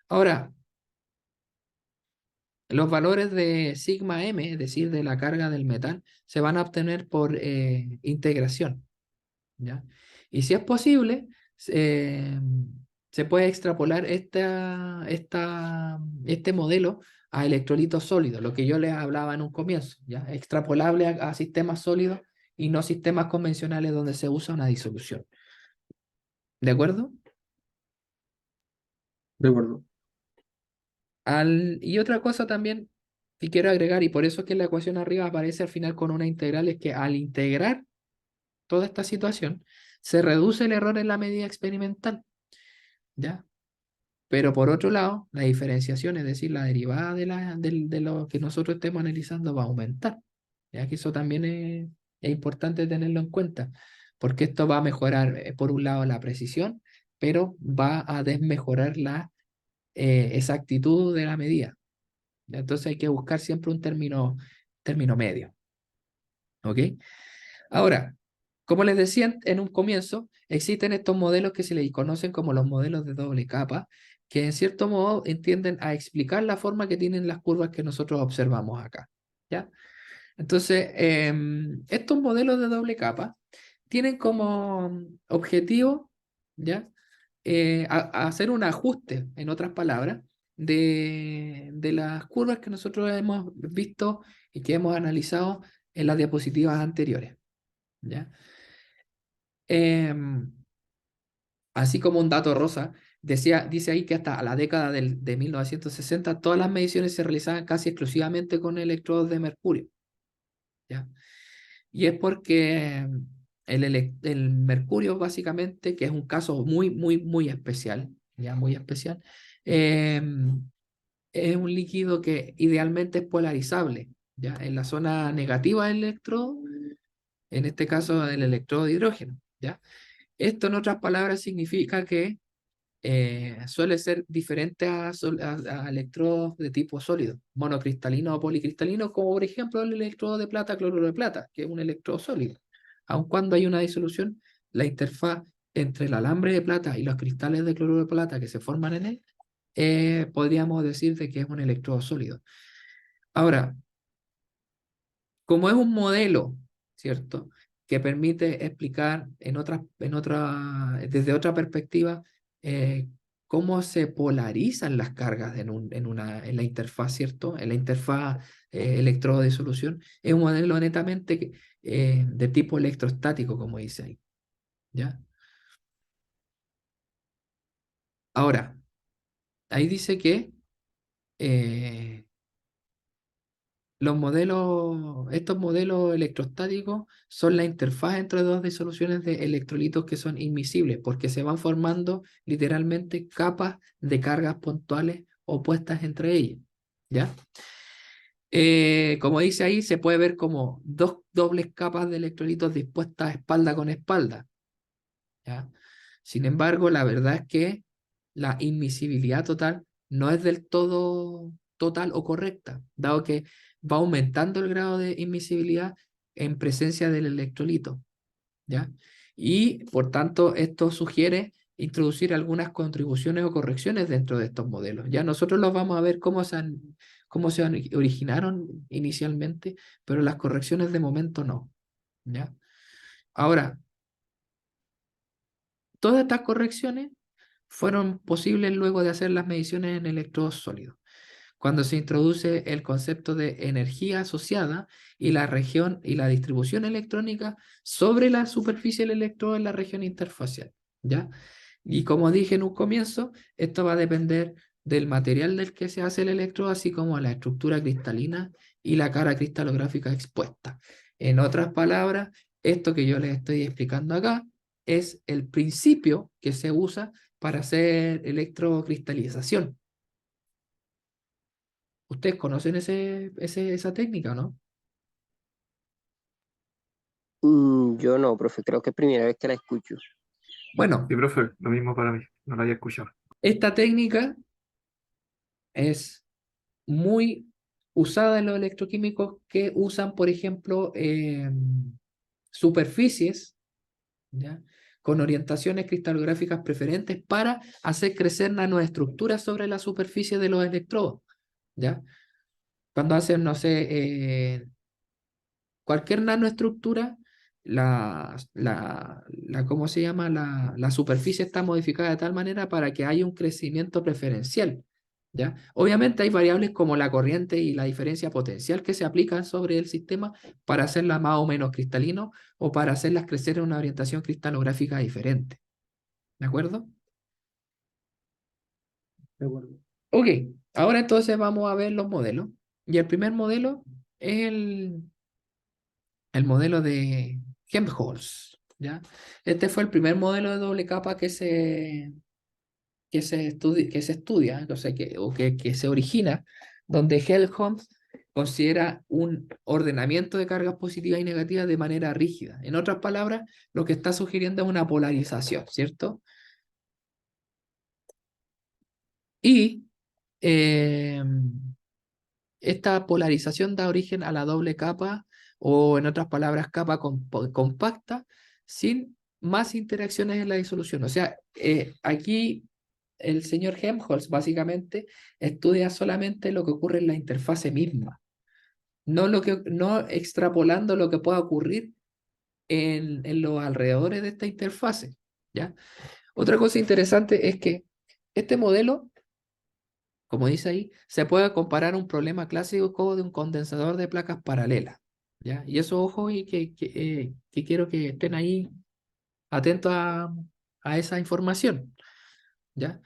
Ahora, los valores de sigma m, es decir, de la carga del metal, se van a obtener por integración, ¿ya? Y si es posible, eh, se puede extrapolar este modelo a electrolitos sólidos, lo que yo les hablaba en un comienzo, ¿ya? Extrapolable a sistemas sólidos y no sistemas convencionales donde se usa una disolución. ¿De acuerdo? De acuerdo. Y otra cosa también que quiero agregar, y por eso es que la ecuación arriba aparece al final con una integral, es que al integrar toda esta situación, se reduce el error en la medida experimental, ¿ya? Pero por otro lado, la diferenciación, es decir, la derivada de lo que nosotros estemos analizando va a aumentar, ¿ya? Que eso también es importante tenerlo en cuenta, porque esto va a mejorar, por un lado, la precisión, pero va a desmejorar la exactitud de la medida, ¿ya? Entonces hay que buscar siempre un término medio, ¿ok? Ahora, como les decía en un comienzo, existen estos modelos que se les conocen como los modelos de doble capa, que en cierto modo entienden a explicar la forma que tienen las curvas que nosotros observamos acá, ¿ya? Entonces, estos modelos de doble capa tienen como objetivo, ¿ya? A hacer un ajuste, en otras palabras, de las curvas que nosotros hemos visto y que hemos analizado en las diapositivas anteriores, ¿ya? Em, Así como un dato rosa, dice ahí que hasta la década de 1960 todas las mediciones se realizaban casi exclusivamente con electrodos de mercurio, ¿ya? Y es porque el mercurio básicamente, que es un caso muy especial, ya muy especial, es un líquido que idealmente es polarizable, ¿ya? En la zona negativa del electrodo, en este caso el electrodo de hidrógeno, ¿ya? Esto, en otras palabras, significa que suele ser diferente a electrodos de tipo sólido, monocristalino o policristalino, como por ejemplo el electrodo de plata, cloruro de plata, que es un electrodo sólido. Aun cuando hay una disolución, la interfaz entre el alambre de plata y los cristales de cloruro de plata que se forman en él, podríamos decir de que es un electrodo sólido. Ahora, como es un modelo, ¿cierto? Que permite explicar desde otra perspectiva eh, cómo se polarizan las cargas en la interfaz, ¿cierto? En la interfaz electrodo de solución. Es un modelo netamente de tipo electrostático, como dice ahí, ¿ya? Ahora, ahí dice que eh, estos modelos electrostáticos son la interfaz entre dos disoluciones de electrolitos que son inmiscibles, porque se van formando literalmente capas de cargas puntuales opuestas entre ellas, ¿ya? Como dice ahí, se puede ver como dos dobles capas de electrolitos dispuestas espalda con espalda, ¿ya? Sin embargo, la verdad es que la inmiscibilidad total no es del todo total o correcta, dado que va aumentando el grado de imisibilidad en presencia del electrolito, ¿ya? Y por tanto, esto sugiere introducir algunas contribuciones o correcciones dentro de estos modelos. Ya nosotros los vamos a ver cómo se originaron inicialmente, pero las correcciones de momento no, ¿ya? Ahora, todas estas correcciones fueron posibles luego de hacer las mediciones en electrodos sólidos, cuando se introduce el concepto de energía asociada y la región y la distribución electrónica sobre la superficie del electrodo en la región interfacial, ¿ya? Y como dije en un comienzo, esto va a depender del material del que se hace el electrodo, así como la estructura cristalina y la cara cristalográfica expuesta. En otras palabras, esto que yo les estoy explicando acá es el principio que se usa para hacer electrocristalización. ¿Ustedes conocen esa técnica, no? Yo no, profe, creo que es primera vez que la escucho. Bueno, Sí, profe, lo mismo para mí, no lo había escuchado. esta técnica es muy usada en los electroquímicos que usan, por ejemplo, superficies, ¿ya? Con orientaciones cristalográficas preferentes para hacer crecer nanoestructuras sobre la superficie de los electrodos, ¿ya? Cuando hacen, no sé, cualquier nanoestructura, ¿cómo se llama? La superficie está modificada de tal manera para que haya un crecimiento preferencial, ¿ya? Obviamente hay variables como la corriente y la diferencia potencial que se aplican sobre el sistema para hacerlas más o menos cristalino o para hacerlas crecer en una orientación cristalográfica diferente, ¿de acuerdo? De acuerdo. Ok, ahora entonces vamos a ver los modelos. Y el primer modelo es el modelo de Helmholtz, ¿ya? Este fue el primer modelo de doble capa que se estudia, o sea, que se origina, donde Helmholtz considera un ordenamiento de cargas positivas y negativas de manera rígida. En otras palabras, lo que está sugiriendo es una polarización, ¿cierto? Y eh, esta polarización da origen a la doble capa, o en otras palabras, capa compacta, sin más interacciones en la disolución. O sea, aquí el señor Helmholtz básicamente estudia solamente lo que ocurre en la interfase misma, no extrapolando lo que pueda ocurrir en los alrededores de esta interfase, ¿ya? Otra cosa interesante es que este modelo, como dice ahí, se puede comparar un problema clásico de un condensador de placas paralelas, ¿ya? Y eso, ojo, y que quiero que estén ahí atentos a esa información, ¿ya?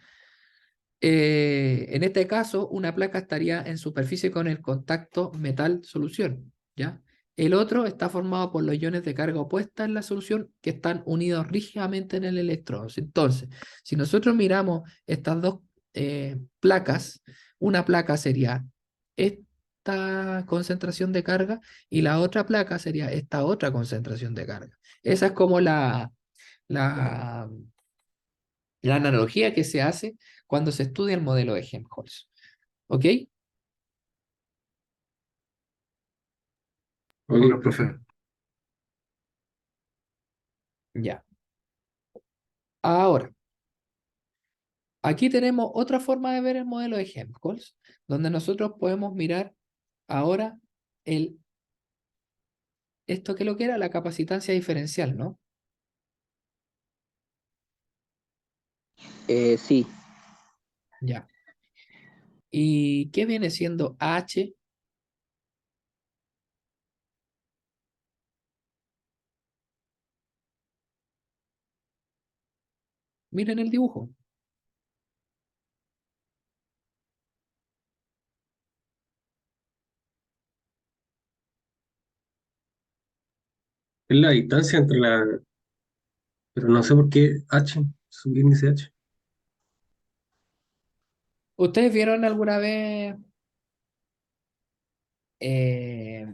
En este caso, una placa estaría en superficie con el contacto metal-solución, ¿ya? El otro está formado por los iones de carga opuesta en la solución que están unidos rígidamente en el electrodo. Entonces, si nosotros miramos estas dos placas, una placa sería esta concentración de carga y la otra placa sería esta otra concentración de carga. Esa es como la, la analogía que se hace cuando se estudia el modelo de Helmholtz. ¿Ok? Ok, Ok, profe. profe. Ya. Ahora, aquí tenemos otra forma de ver el modelo de Helmholtz, donde nosotros podemos mirar ahora esto que lo que era la capacitancia diferencial, ¿no? Sí, Ya. ¿Y qué viene siendo H? Miren el dibujo. Es la distancia entre la... Pero no sé por qué H, subíndice H. ¿Ustedes vieron alguna vez eh,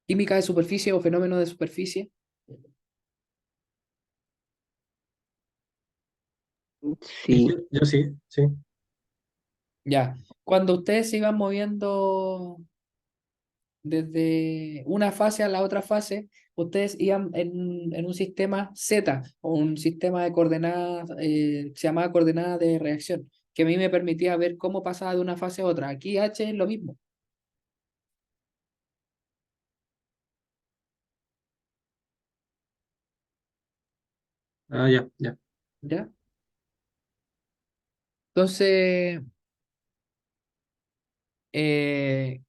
química de superficie o fenómeno de superficie? Sí, sí. yo sí, sí. Ya, cuando ustedes se iban moviendo desde una fase a la otra fase, ustedes iban en un sistema Z, o un sistema de coordenadas, se llamaba coordenada de reacción, que a mí me permitía ver cómo pasaba de una fase a otra. Aquí H es lo mismo, Ah, ya, ya. ¿ya? Entonces,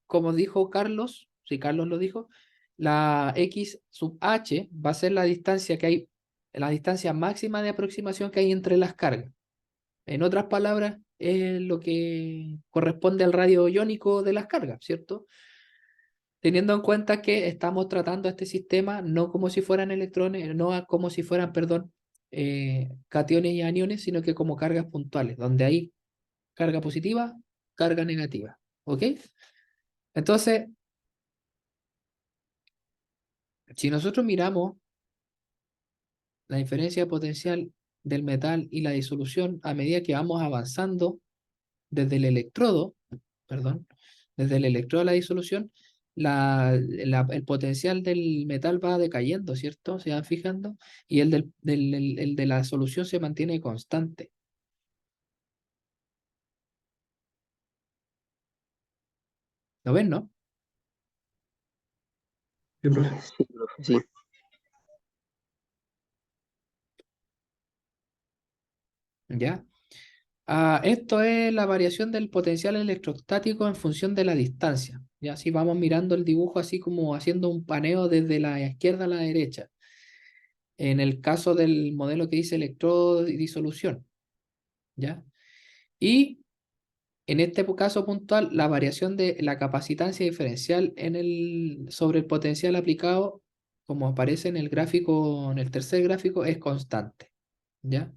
como dijo Carlos, si Carlos lo dijo, la X sub H va a ser la distancia que hay, la distancia máxima de aproximación que hay entre las cargas. En otras palabras, es lo que corresponde al radio iónico de las cargas, ¿cierto? Teniendo en cuenta que estamos tratando este sistema no como si fueran electrones, como si fueran, perdón, cationes y aniones, sino que como cargas puntuales, donde hay carga positiva, carga negativa. ¿Ok? Entonces, si nosotros miramos la diferencia potencial del metal y la disolución a medida que vamos avanzando desde el electrodo, perdón, desde el electrodo a la disolución, el potencial del metal va decayendo, ¿cierto? ¿Se van fijando? Y el de la solución se mantiene constante. ¿Lo ven, no? Sí, profe. Sí, profe, sí. ¿Ya? Esto es la variación del potencial electrostático en función de la distancia. Ya así vamos mirando el dibujo así como haciendo un paneo desde la izquierda a la derecha. En el caso del modelo que dice electrodo y disolución, ¿ya? Y en este caso puntual, la variación de la capacitancia diferencial sobre el potencial aplicado, como aparece en el gráfico, en el tercer gráfico, es constante, ¿ya?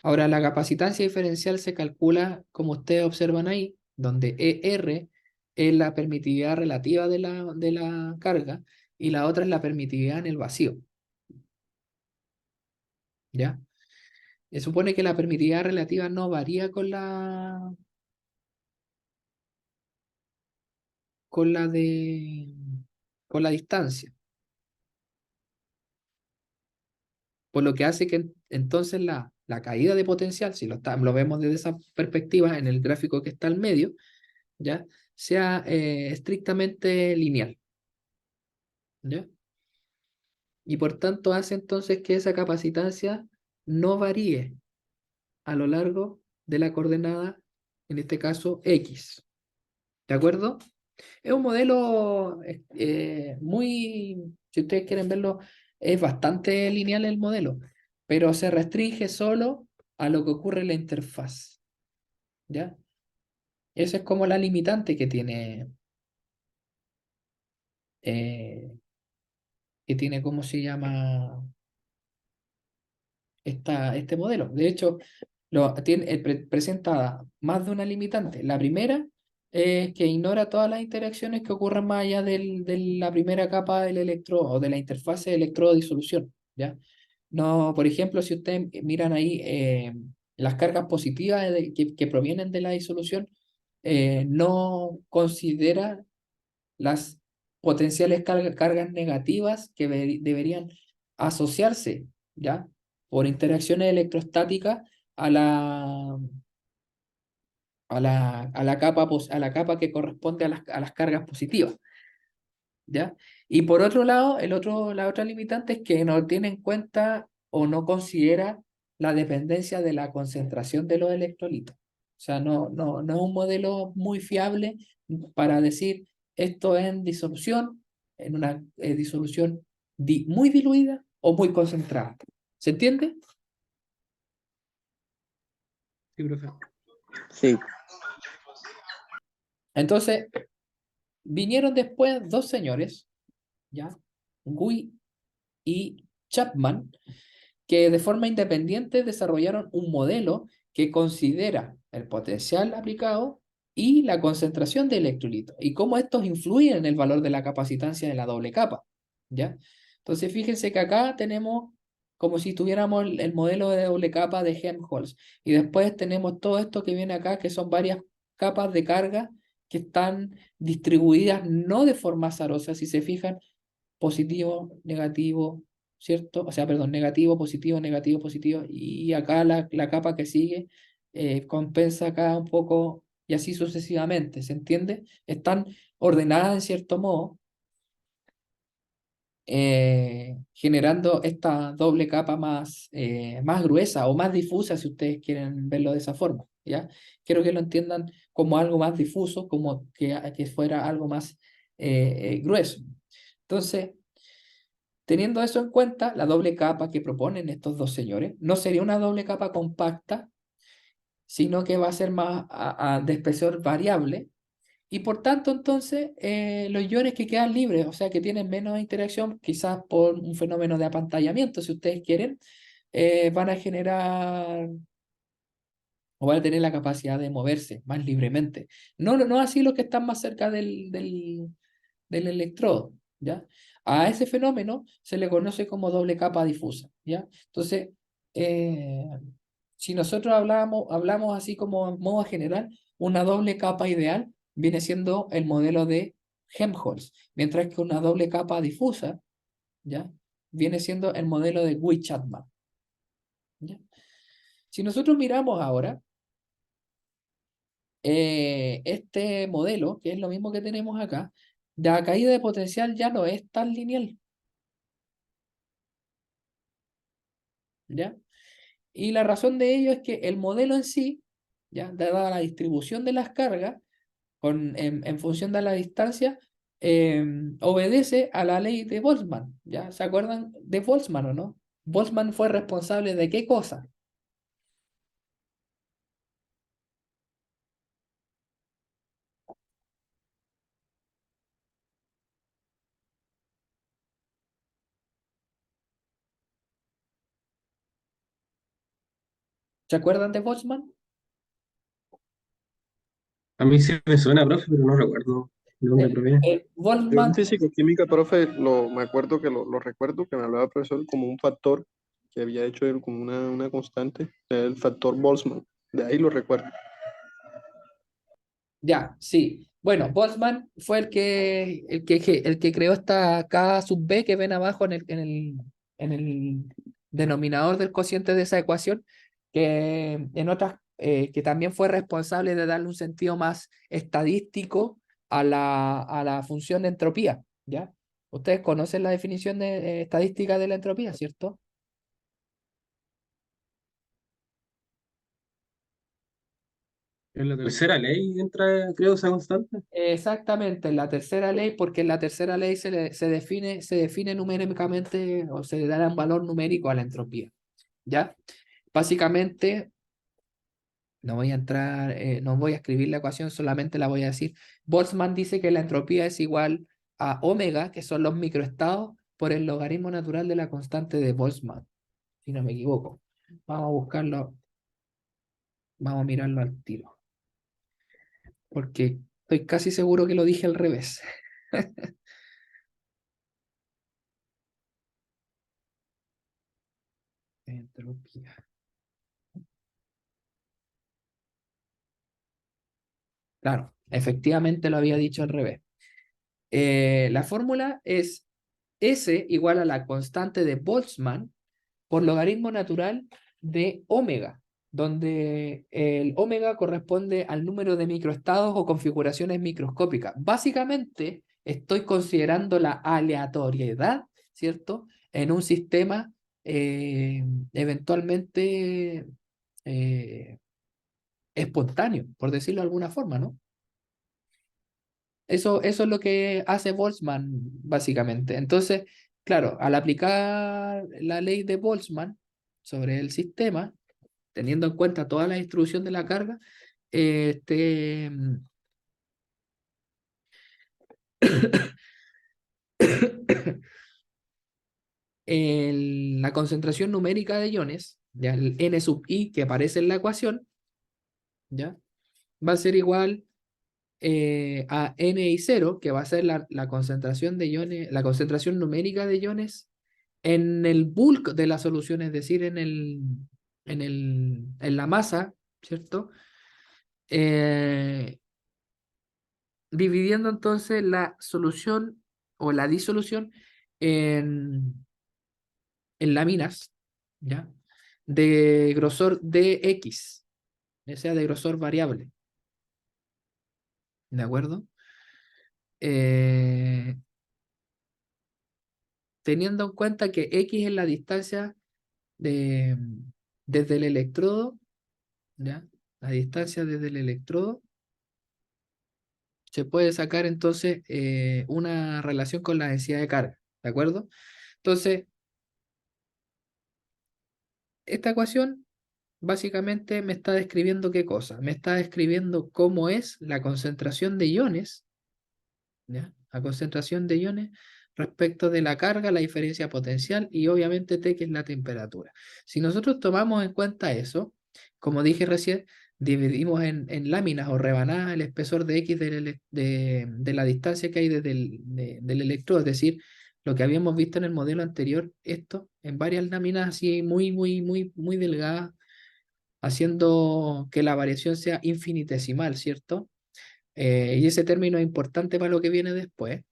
Ahora, la capacitancia diferencial se calcula, como ustedes observan ahí, donde ER es la permitividad relativa de la carga y la otra es la permitividad en el vacío, ¿ya? Se supone que la permitividad relativa no varía con la de, con la distancia, por lo que hace que entonces la caída de potencial, si lo vemos desde esa perspectiva en el gráfico que está al medio, ¿ya? Sea estrictamente lineal, ¿ya? Y por tanto hace entonces que esa capacitancia no varíe a lo largo de la coordenada, en este caso X. ¿De acuerdo? Es un modelo muy, si ustedes quieren verlo, es bastante lineal el modelo, pero se restringe solo a lo que ocurre en la interfaz. ¿Ya? Esa es como la limitante que tiene, ¿cómo se llama? Este modelo. De hecho, presenta más de una limitante. La primera es que ignora todas las interacciones que ocurran más allá de la primera capa del electrodo o de la interfase de electrodo-disolución, ¿ya? No, por ejemplo, si ustedes miran ahí las cargas positivas que provienen de la disolución, no considera las potenciales cargas negativas que deberían asociarse, ¿ya? Por interacciones electrostáticas a a la capa que corresponde a las cargas positivas, ¿ya? Y por otro lado, la otra limitante es que no tiene en cuenta o no considera la dependencia de la concentración de los electrolitos. O sea, no es un modelo muy fiable para decir esto es en disolución, en una disolución muy diluida o muy concentrada. ¿Se entiende? Sí, profe. Sí, Entonces, vinieron después dos señores, ¿ya? Gui y Chapman, que de forma independiente desarrollaron un modelo que considera el potencial aplicado y la concentración de electrolitos y cómo estos influyen en el valor de la capacitancia de la doble capa, ¿ya? Entonces, fíjense que acá tenemos como si tuviéramos el modelo de doble capa de Helmholtz. Y después tenemos todo esto que viene acá, que son varias capas de carga que están distribuidas no de forma azarosa, si se fijan, positivo, negativo, ¿cierto? O sea, perdón, negativo, positivo, positivo, y acá la capa que sigue compensa acá un poco y así sucesivamente, ¿se entiende? Están ordenadas en cierto modo, generando esta doble capa más gruesa o más difusa, si ustedes quieren verlo de esa forma, ¿ya? Quiero que lo entiendan como algo más difuso, como que fuera algo más grueso. Entonces, teniendo eso en cuenta, la doble capa que proponen estos dos señores no sería una doble capa compacta, sino que va a ser más de espesor variable, y por tanto, entonces, los iones que quedan libres, o sea, que tienen menos interacción, quizás por un fenómeno de apantallamiento, si ustedes quieren, van a generar o van a tener la capacidad de moverse más libremente. No así los que están más cerca del electrodo, ¿ya? A ese fenómeno se le conoce como doble capa difusa, ¿ya? Entonces, eh, si nosotros hablamos así como en modo general, una doble capa ideal viene siendo el modelo de Helmholtz, mientras que una doble capa difusa, ¿ya? Viene siendo el modelo de Wii-Chapman, ¿ya? Si nosotros miramos ahora este modelo, que es lo mismo que tenemos acá, la caída de potencial ya no es tan lineal, ¿ya? Y la razón de ello es que el modelo en sí, ya dada la distribución de las cargas, en función de la distancia, obedece a la ley de Boltzmann, ¿ya? ¿Se acuerdan de Boltzmann o no? Boltzmann fue responsable de qué cosa. ¿Se acuerdan de Boltzmann? A mí sí me suena, profe, pero no recuerdo de dónde proviene. Yo en Boltzmann, físico-química, profe, me acuerdo que lo recuerdo que me hablaba el profesor como un factor que había hecho él como una constante, el factor Boltzmann. De ahí lo recuerdo. ya, sí. Bueno, Boltzmann fue el que creó esta K sub B que ven abajo en el denominador del cociente de esa ecuación, que también fue responsable de darle un sentido más estadístico a la función de entropía, ¿ya? Ustedes conocen la definición estadística de la entropía, ¿cierto? En la tercera ley entra, creo, esa constante. Exactamente, en la tercera ley, porque en la tercera ley se define numéricamente o se le da un valor numérico a la entropía, ¿ya? Básicamente, no voy a entrar, no voy a escribir la ecuación, solamente la voy a decir. Boltzmann dice que la entropía es igual a omega, que son los microestados, por el logaritmo natural de la constante de Boltzmann, si no me equivoco. Vamos a buscarlo, vamos a mirarlo al tiro, porque estoy casi seguro que lo dije al revés. Entropía. Claro, efectivamente lo había dicho al revés. La fórmula es S igual a la constante de Boltzmann por logaritmo natural de omega, donde el omega corresponde al número de microestados o configuraciones microscópicas. Básicamente, estoy considerando la aleatoriedad, ¿cierto? En un sistema eventualmente eh, espontáneo, por decirlo de alguna forma, ¿no? Eso es lo que hace Boltzmann, básicamente. Entonces, claro, al aplicar la ley de Boltzmann sobre el sistema, teniendo en cuenta toda la distribución de la carga, este, la concentración numérica de iones, ya el n sub i que aparece en la ecuación, ya, va a ser igual a n i 0, que va a ser la concentración de iones, la concentración numérica de iones en el bulk de la solución, es decir, en la masa, ¿cierto? Eh, Dividiendo entonces la solución o la disolución en láminas, ¿ya? De grosor dx, o sea, de grosor variable, ¿de acuerdo? Eh, Teniendo en cuenta que x es la distancia de, desde el electrodo, ¿ya? La distancia desde el electrodo, se puede sacar entonces una relación con la densidad de carga, ¿de acuerdo? Entonces, esta ecuación básicamente me está describiendo qué cosa. Me está describiendo cómo es la concentración de iones, ¿ya? La concentración de iones respecto de la carga, la diferencia potencial y obviamente T, que es la temperatura. Si nosotros tomamos en cuenta eso, como dije recién, dividimos en láminas o rebanadas el espesor de X de la distancia que hay desde del electrodo, es decir, lo que habíamos visto en el modelo anterior, esto en varias láminas así muy delgadas, haciendo que la variación sea infinitesimal, ¿cierto? Y ese término es importante para lo que viene después.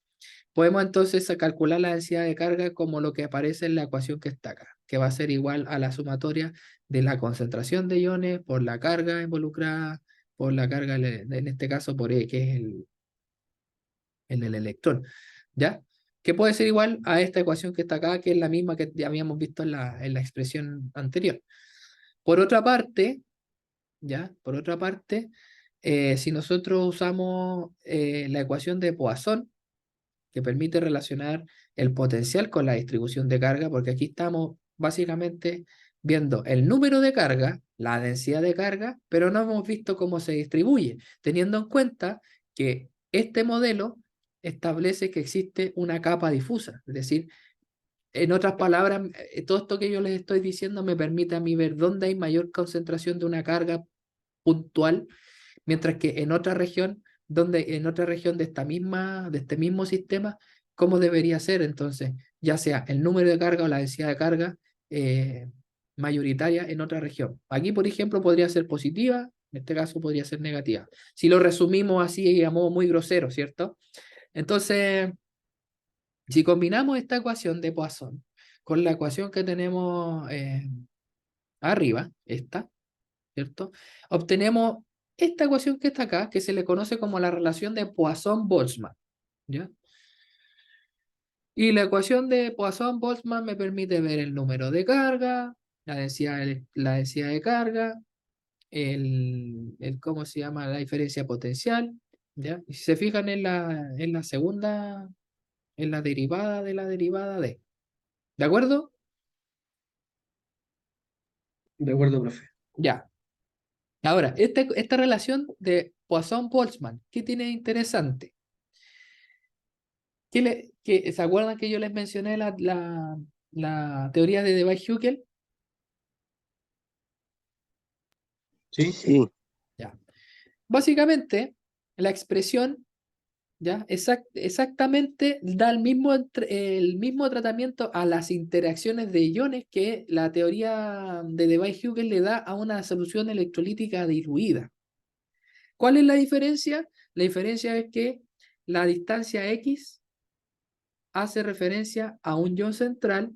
Podemos entonces calcular la densidad de carga como lo que aparece en la ecuación que está acá, que va a ser igual a la sumatoria de la concentración de iones por la carga involucrada, por la carga, en este caso por E, que es el electrón, ¿ya? Que puede ser igual a esta ecuación que está acá, que es la misma que ya habíamos visto en la expresión anterior. Por otra parte, ¿ya? Por otra parte, si nosotros usamos la ecuación de Poisson, que permite relacionar el potencial con la distribución de carga, porque aquí estamos básicamente viendo el número de carga, la densidad de carga, pero no hemos visto cómo se distribuye, teniendo en cuenta que este modelo establece que existe una capa difusa, es decir, en otras palabras, todo esto que yo les estoy diciendo me permite a mí ver dónde hay mayor concentración de una carga puntual, mientras que en otra región de de este mismo sistema, ¿cómo debería ser entonces? Ya sea el número de carga o la densidad de carga eh, mayoritaria en otra región. Aquí, por ejemplo, podría ser positiva, en este caso podría ser negativa. Si lo resumimos así a modo muy grosero, ¿cierto? Entonces, si combinamos esta ecuación de Poisson con la ecuación que tenemos arriba, esta, ¿cierto? Obtenemos esta ecuación que está acá, que se le conoce como la relación de Poisson-Boltzmann, ¿ya? Y la ecuación de Poisson-Boltzmann me permite ver el número de carga, la densidad de carga, ¿cómo se llama? La diferencia potencial, ¿ya? Y si se fijan en la segunda, en la derivada de la derivada ¿de acuerdo? De acuerdo, profe. Ya. Ahora, esta relación de Poisson-Boltzmann, ¿qué tiene de interesante? ¿Se acuerdan que yo les mencioné la teoría de Debye-Hückel? ¿Sí? Sí, Ya. Básicamente, la expresión ¿ya? Exactamente da el mismo tratamiento a las interacciones de iones que la teoría de Debye-Hückel le da a una solución electrolítica diluida. ¿Cuál es la diferencia? La diferencia es que la distancia X hace referencia a un ion central,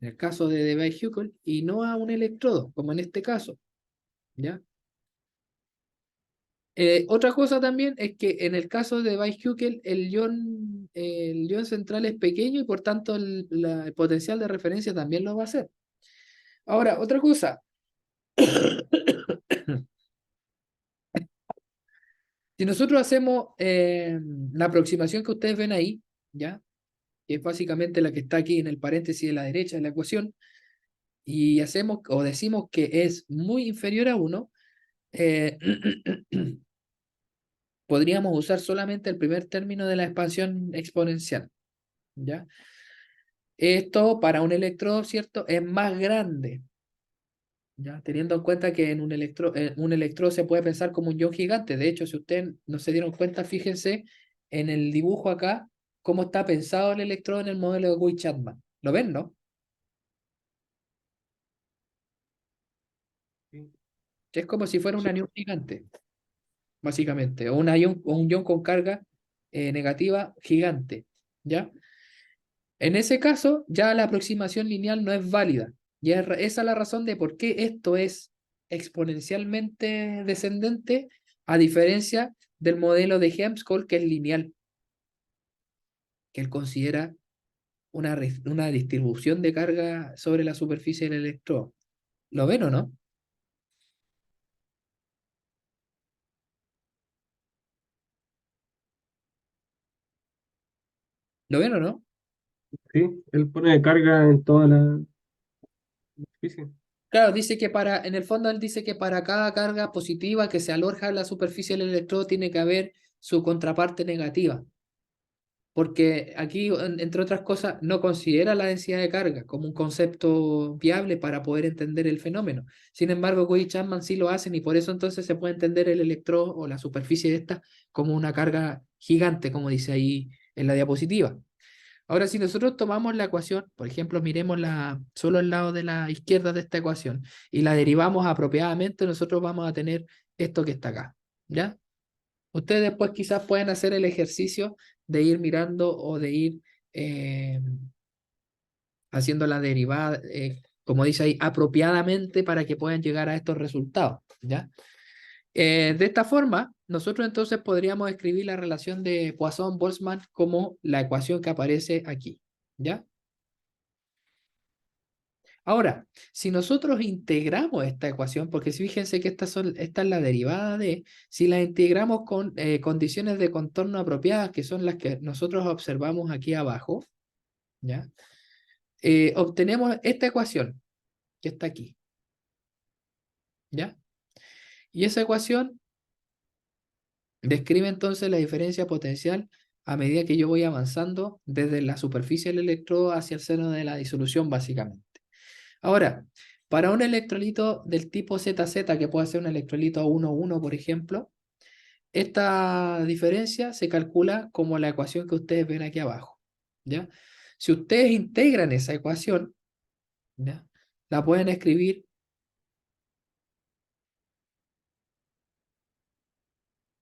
en el caso de Debye-Hückel, y no a un electrodo, como en este caso, ¿ya? Otra cosa también es que en el caso de Weishügel, el ion central es pequeño y por tanto el potencial de referencia también lo va a hacer. Ahora, otra cosa, si nosotros hacemos la aproximación que ustedes ven ahí, ¿ya? Que es básicamente la que está aquí en el paréntesis de la derecha de la ecuación, y hacemos o decimos que es muy inferior a 1, eh, podríamos usar solamente el primer término de la expansión exponencial, ¿ya? Esto para un electrodo, ¿cierto? Es más grande, ¿ya? Teniendo en cuenta que en un electrodo se puede pensar como un ion gigante. De hecho, si ustedes no se dieron cuenta, fíjense en el dibujo acá, cómo está pensado el electrodo en el modelo de Guy-Chapman. ¿Lo ven, no? Es como si fuera un Sí. anión gigante, básicamente, o un ion con carga negativa gigante, ¿ya? En ese caso, ya la aproximación lineal no es válida. Y esa es la razón de por qué esto es exponencialmente descendente, a diferencia del modelo de Helmholtz, que es lineal, que él considera una distribución de carga sobre la superficie del electrodo. ¿Lo ven o no? ¿Lo ven o no? Sí, él pone carga en toda la superficie. Claro, dice que en el fondo él dice que para cada carga positiva que se aloja en la superficie del electrodo tiene que haber su contraparte negativa. Porque aquí, entre otras cosas, no considera la densidad de carga como un concepto viable para poder entender el fenómeno. Sin embargo, Cody y Chapman sí lo hacen y por eso entonces se puede entender el electrodo o la superficie de esta como una carga gigante, como dice ahí en la diapositiva. Ahora, si nosotros tomamos la ecuación, por ejemplo, miremos solo el lado de la izquierda de esta ecuación y la derivamos apropiadamente, nosotros vamos a tener esto que está acá, ¿ya? Ustedes después quizás pueden hacer el ejercicio de ir mirando o de ir eh, haciendo la derivada, como dice ahí, apropiadamente para que puedan llegar a estos resultados, ¿ya? De esta forma, nosotros entonces podríamos escribir la relación de Poisson-Boltzmann como la ecuación que aparece aquí, ¿ya? Ahora, si nosotros integramos esta ecuación, porque fíjense que esta es la derivada de, si la integramos con condiciones de contorno apropiadas, que son las que nosotros observamos aquí abajo, ¿ya? Obtenemos esta ecuación que está aquí, ¿ya? Y esa ecuación describe entonces la diferencia potencial a medida que yo voy avanzando desde la superficie del electrodo hacia el seno de la disolución, básicamente. Ahora, para un electrolito del tipo ZZ, que puede ser un electrolito 1,1, por ejemplo, esta diferencia se calcula como la ecuación que ustedes ven aquí abajo, ¿ya? Si ustedes integran esa ecuación, ¿ya? La pueden escribir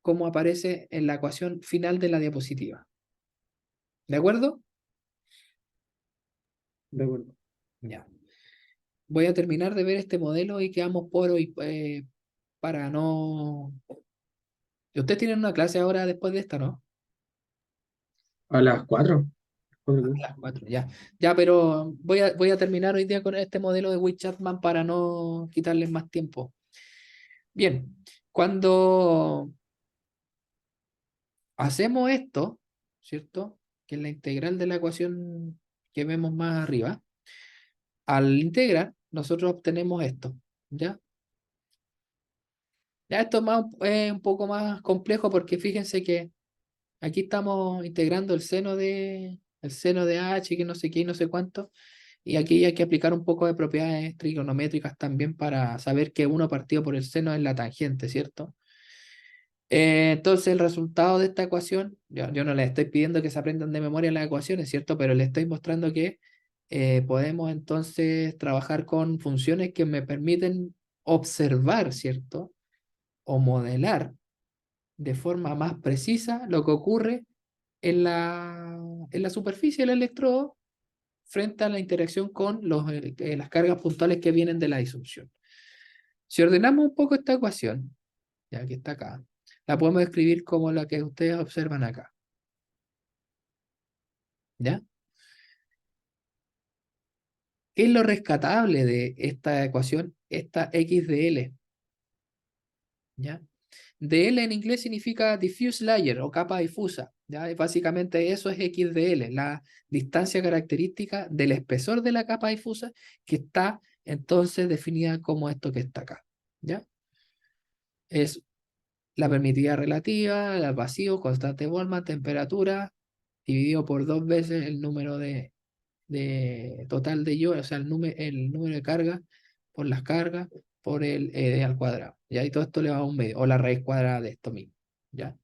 como aparece en la ecuación final de la diapositiva. ¿De acuerdo? De acuerdo. Ya. Voy a terminar de ver este modelo y quedamos por hoy para no... Ustedes tienen una clase ahora después de esta, ¿no? A las 4. A las 4, ya. Ya, pero voy a terminar hoy día con este modelo de Witt-Chapman para no quitarles más tiempo. Bien, cuando hacemos esto, ¿cierto? Que es la integral de la ecuación que vemos más arriba, al integrar, nosotros obtenemos esto, ¿ya? Ya esto es un poco más complejo porque fíjense que aquí estamos integrando el seno de h, que no sé qué y no sé cuánto, y aquí hay que aplicar un poco de propiedades trigonométricas también para saber que uno partido por el seno es la tangente, ¿cierto? Entonces el resultado de esta ecuación, yo no les estoy pidiendo que se aprendan de memoria las ecuaciones, ¿cierto? Pero les estoy mostrando que podemos entonces trabajar con funciones que me permiten observar, ¿cierto? O modelar de forma más precisa lo que ocurre en la superficie del electrodo frente a la interacción con las cargas puntuales que vienen de la disolución. Si ordenamos un poco esta ecuación, ya que está acá, la podemos escribir como la que ustedes observan acá, ¿ya? ¿Qué es lo rescatable de esta ecuación? Esta x de L, ¿ya? DL en inglés significa diffuse layer o capa difusa, ¿ya? Y básicamente eso es x de L, la distancia característica del espesor de la capa difusa que está entonces definida como esto que está acá, ¿ya? Es la permitida relativa, el vacío, constante de Boltzmann, temperatura, dividido por 2 veces el número de total de iones, o sea, el número de cargas por las cargas por el d al cuadrado. ¿Ya? Y todo esto le va a un medio, o la raíz cuadrada de esto mismo. ¿Ya?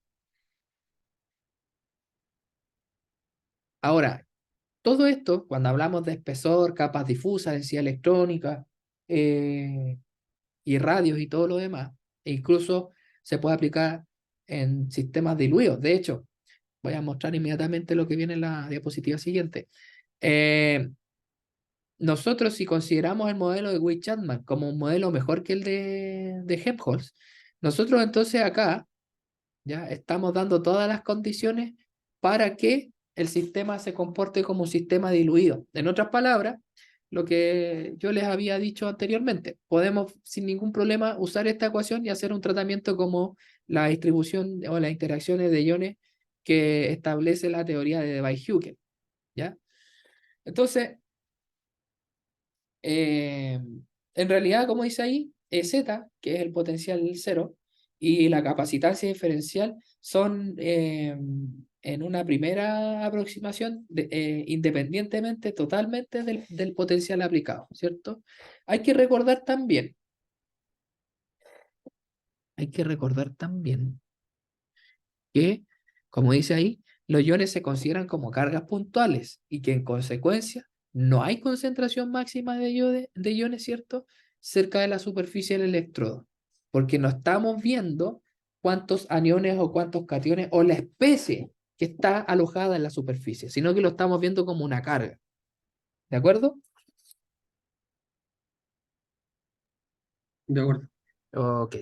Ahora, todo esto, cuando hablamos de espesor, capas difusas, densidad electrónica, eh, y radios y todo lo demás. E incluso se puede aplicar en sistemas diluidos. De hecho, voy a mostrar inmediatamente lo que viene en la diapositiva siguiente. Nosotros, si consideramos el modelo de Weich-Chapman como un modelo mejor que el de Helmholtz, nosotros entonces acá ya estamos dando todas las condiciones para que el sistema se comporte como un sistema diluido. En otras palabras, lo que yo les había dicho anteriormente, podemos sin ningún problema usar esta ecuación y hacer un tratamiento como la distribución o las interacciones de iones que establece la teoría de Debye-Hückel, ¿ya? Entonces, en realidad, como dice ahí, Z, que es el potencial cero, y la capacitancia diferencial son, en una primera aproximación, independientemente totalmente del potencial aplicado, ¿cierto? Hay que recordar también, hay que recordar también que, como dice ahí, los iones se consideran como cargas puntuales y que en consecuencia no hay concentración máxima de iones, ¿cierto? Cerca de la superficie del electrodo, porque no estamos viendo cuántos aniones o cuántos cationes o la especie que está alojada en la superficie, sino que lo estamos viendo como una carga. ¿De acuerdo? De acuerdo. Ok.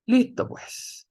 Listo, pues.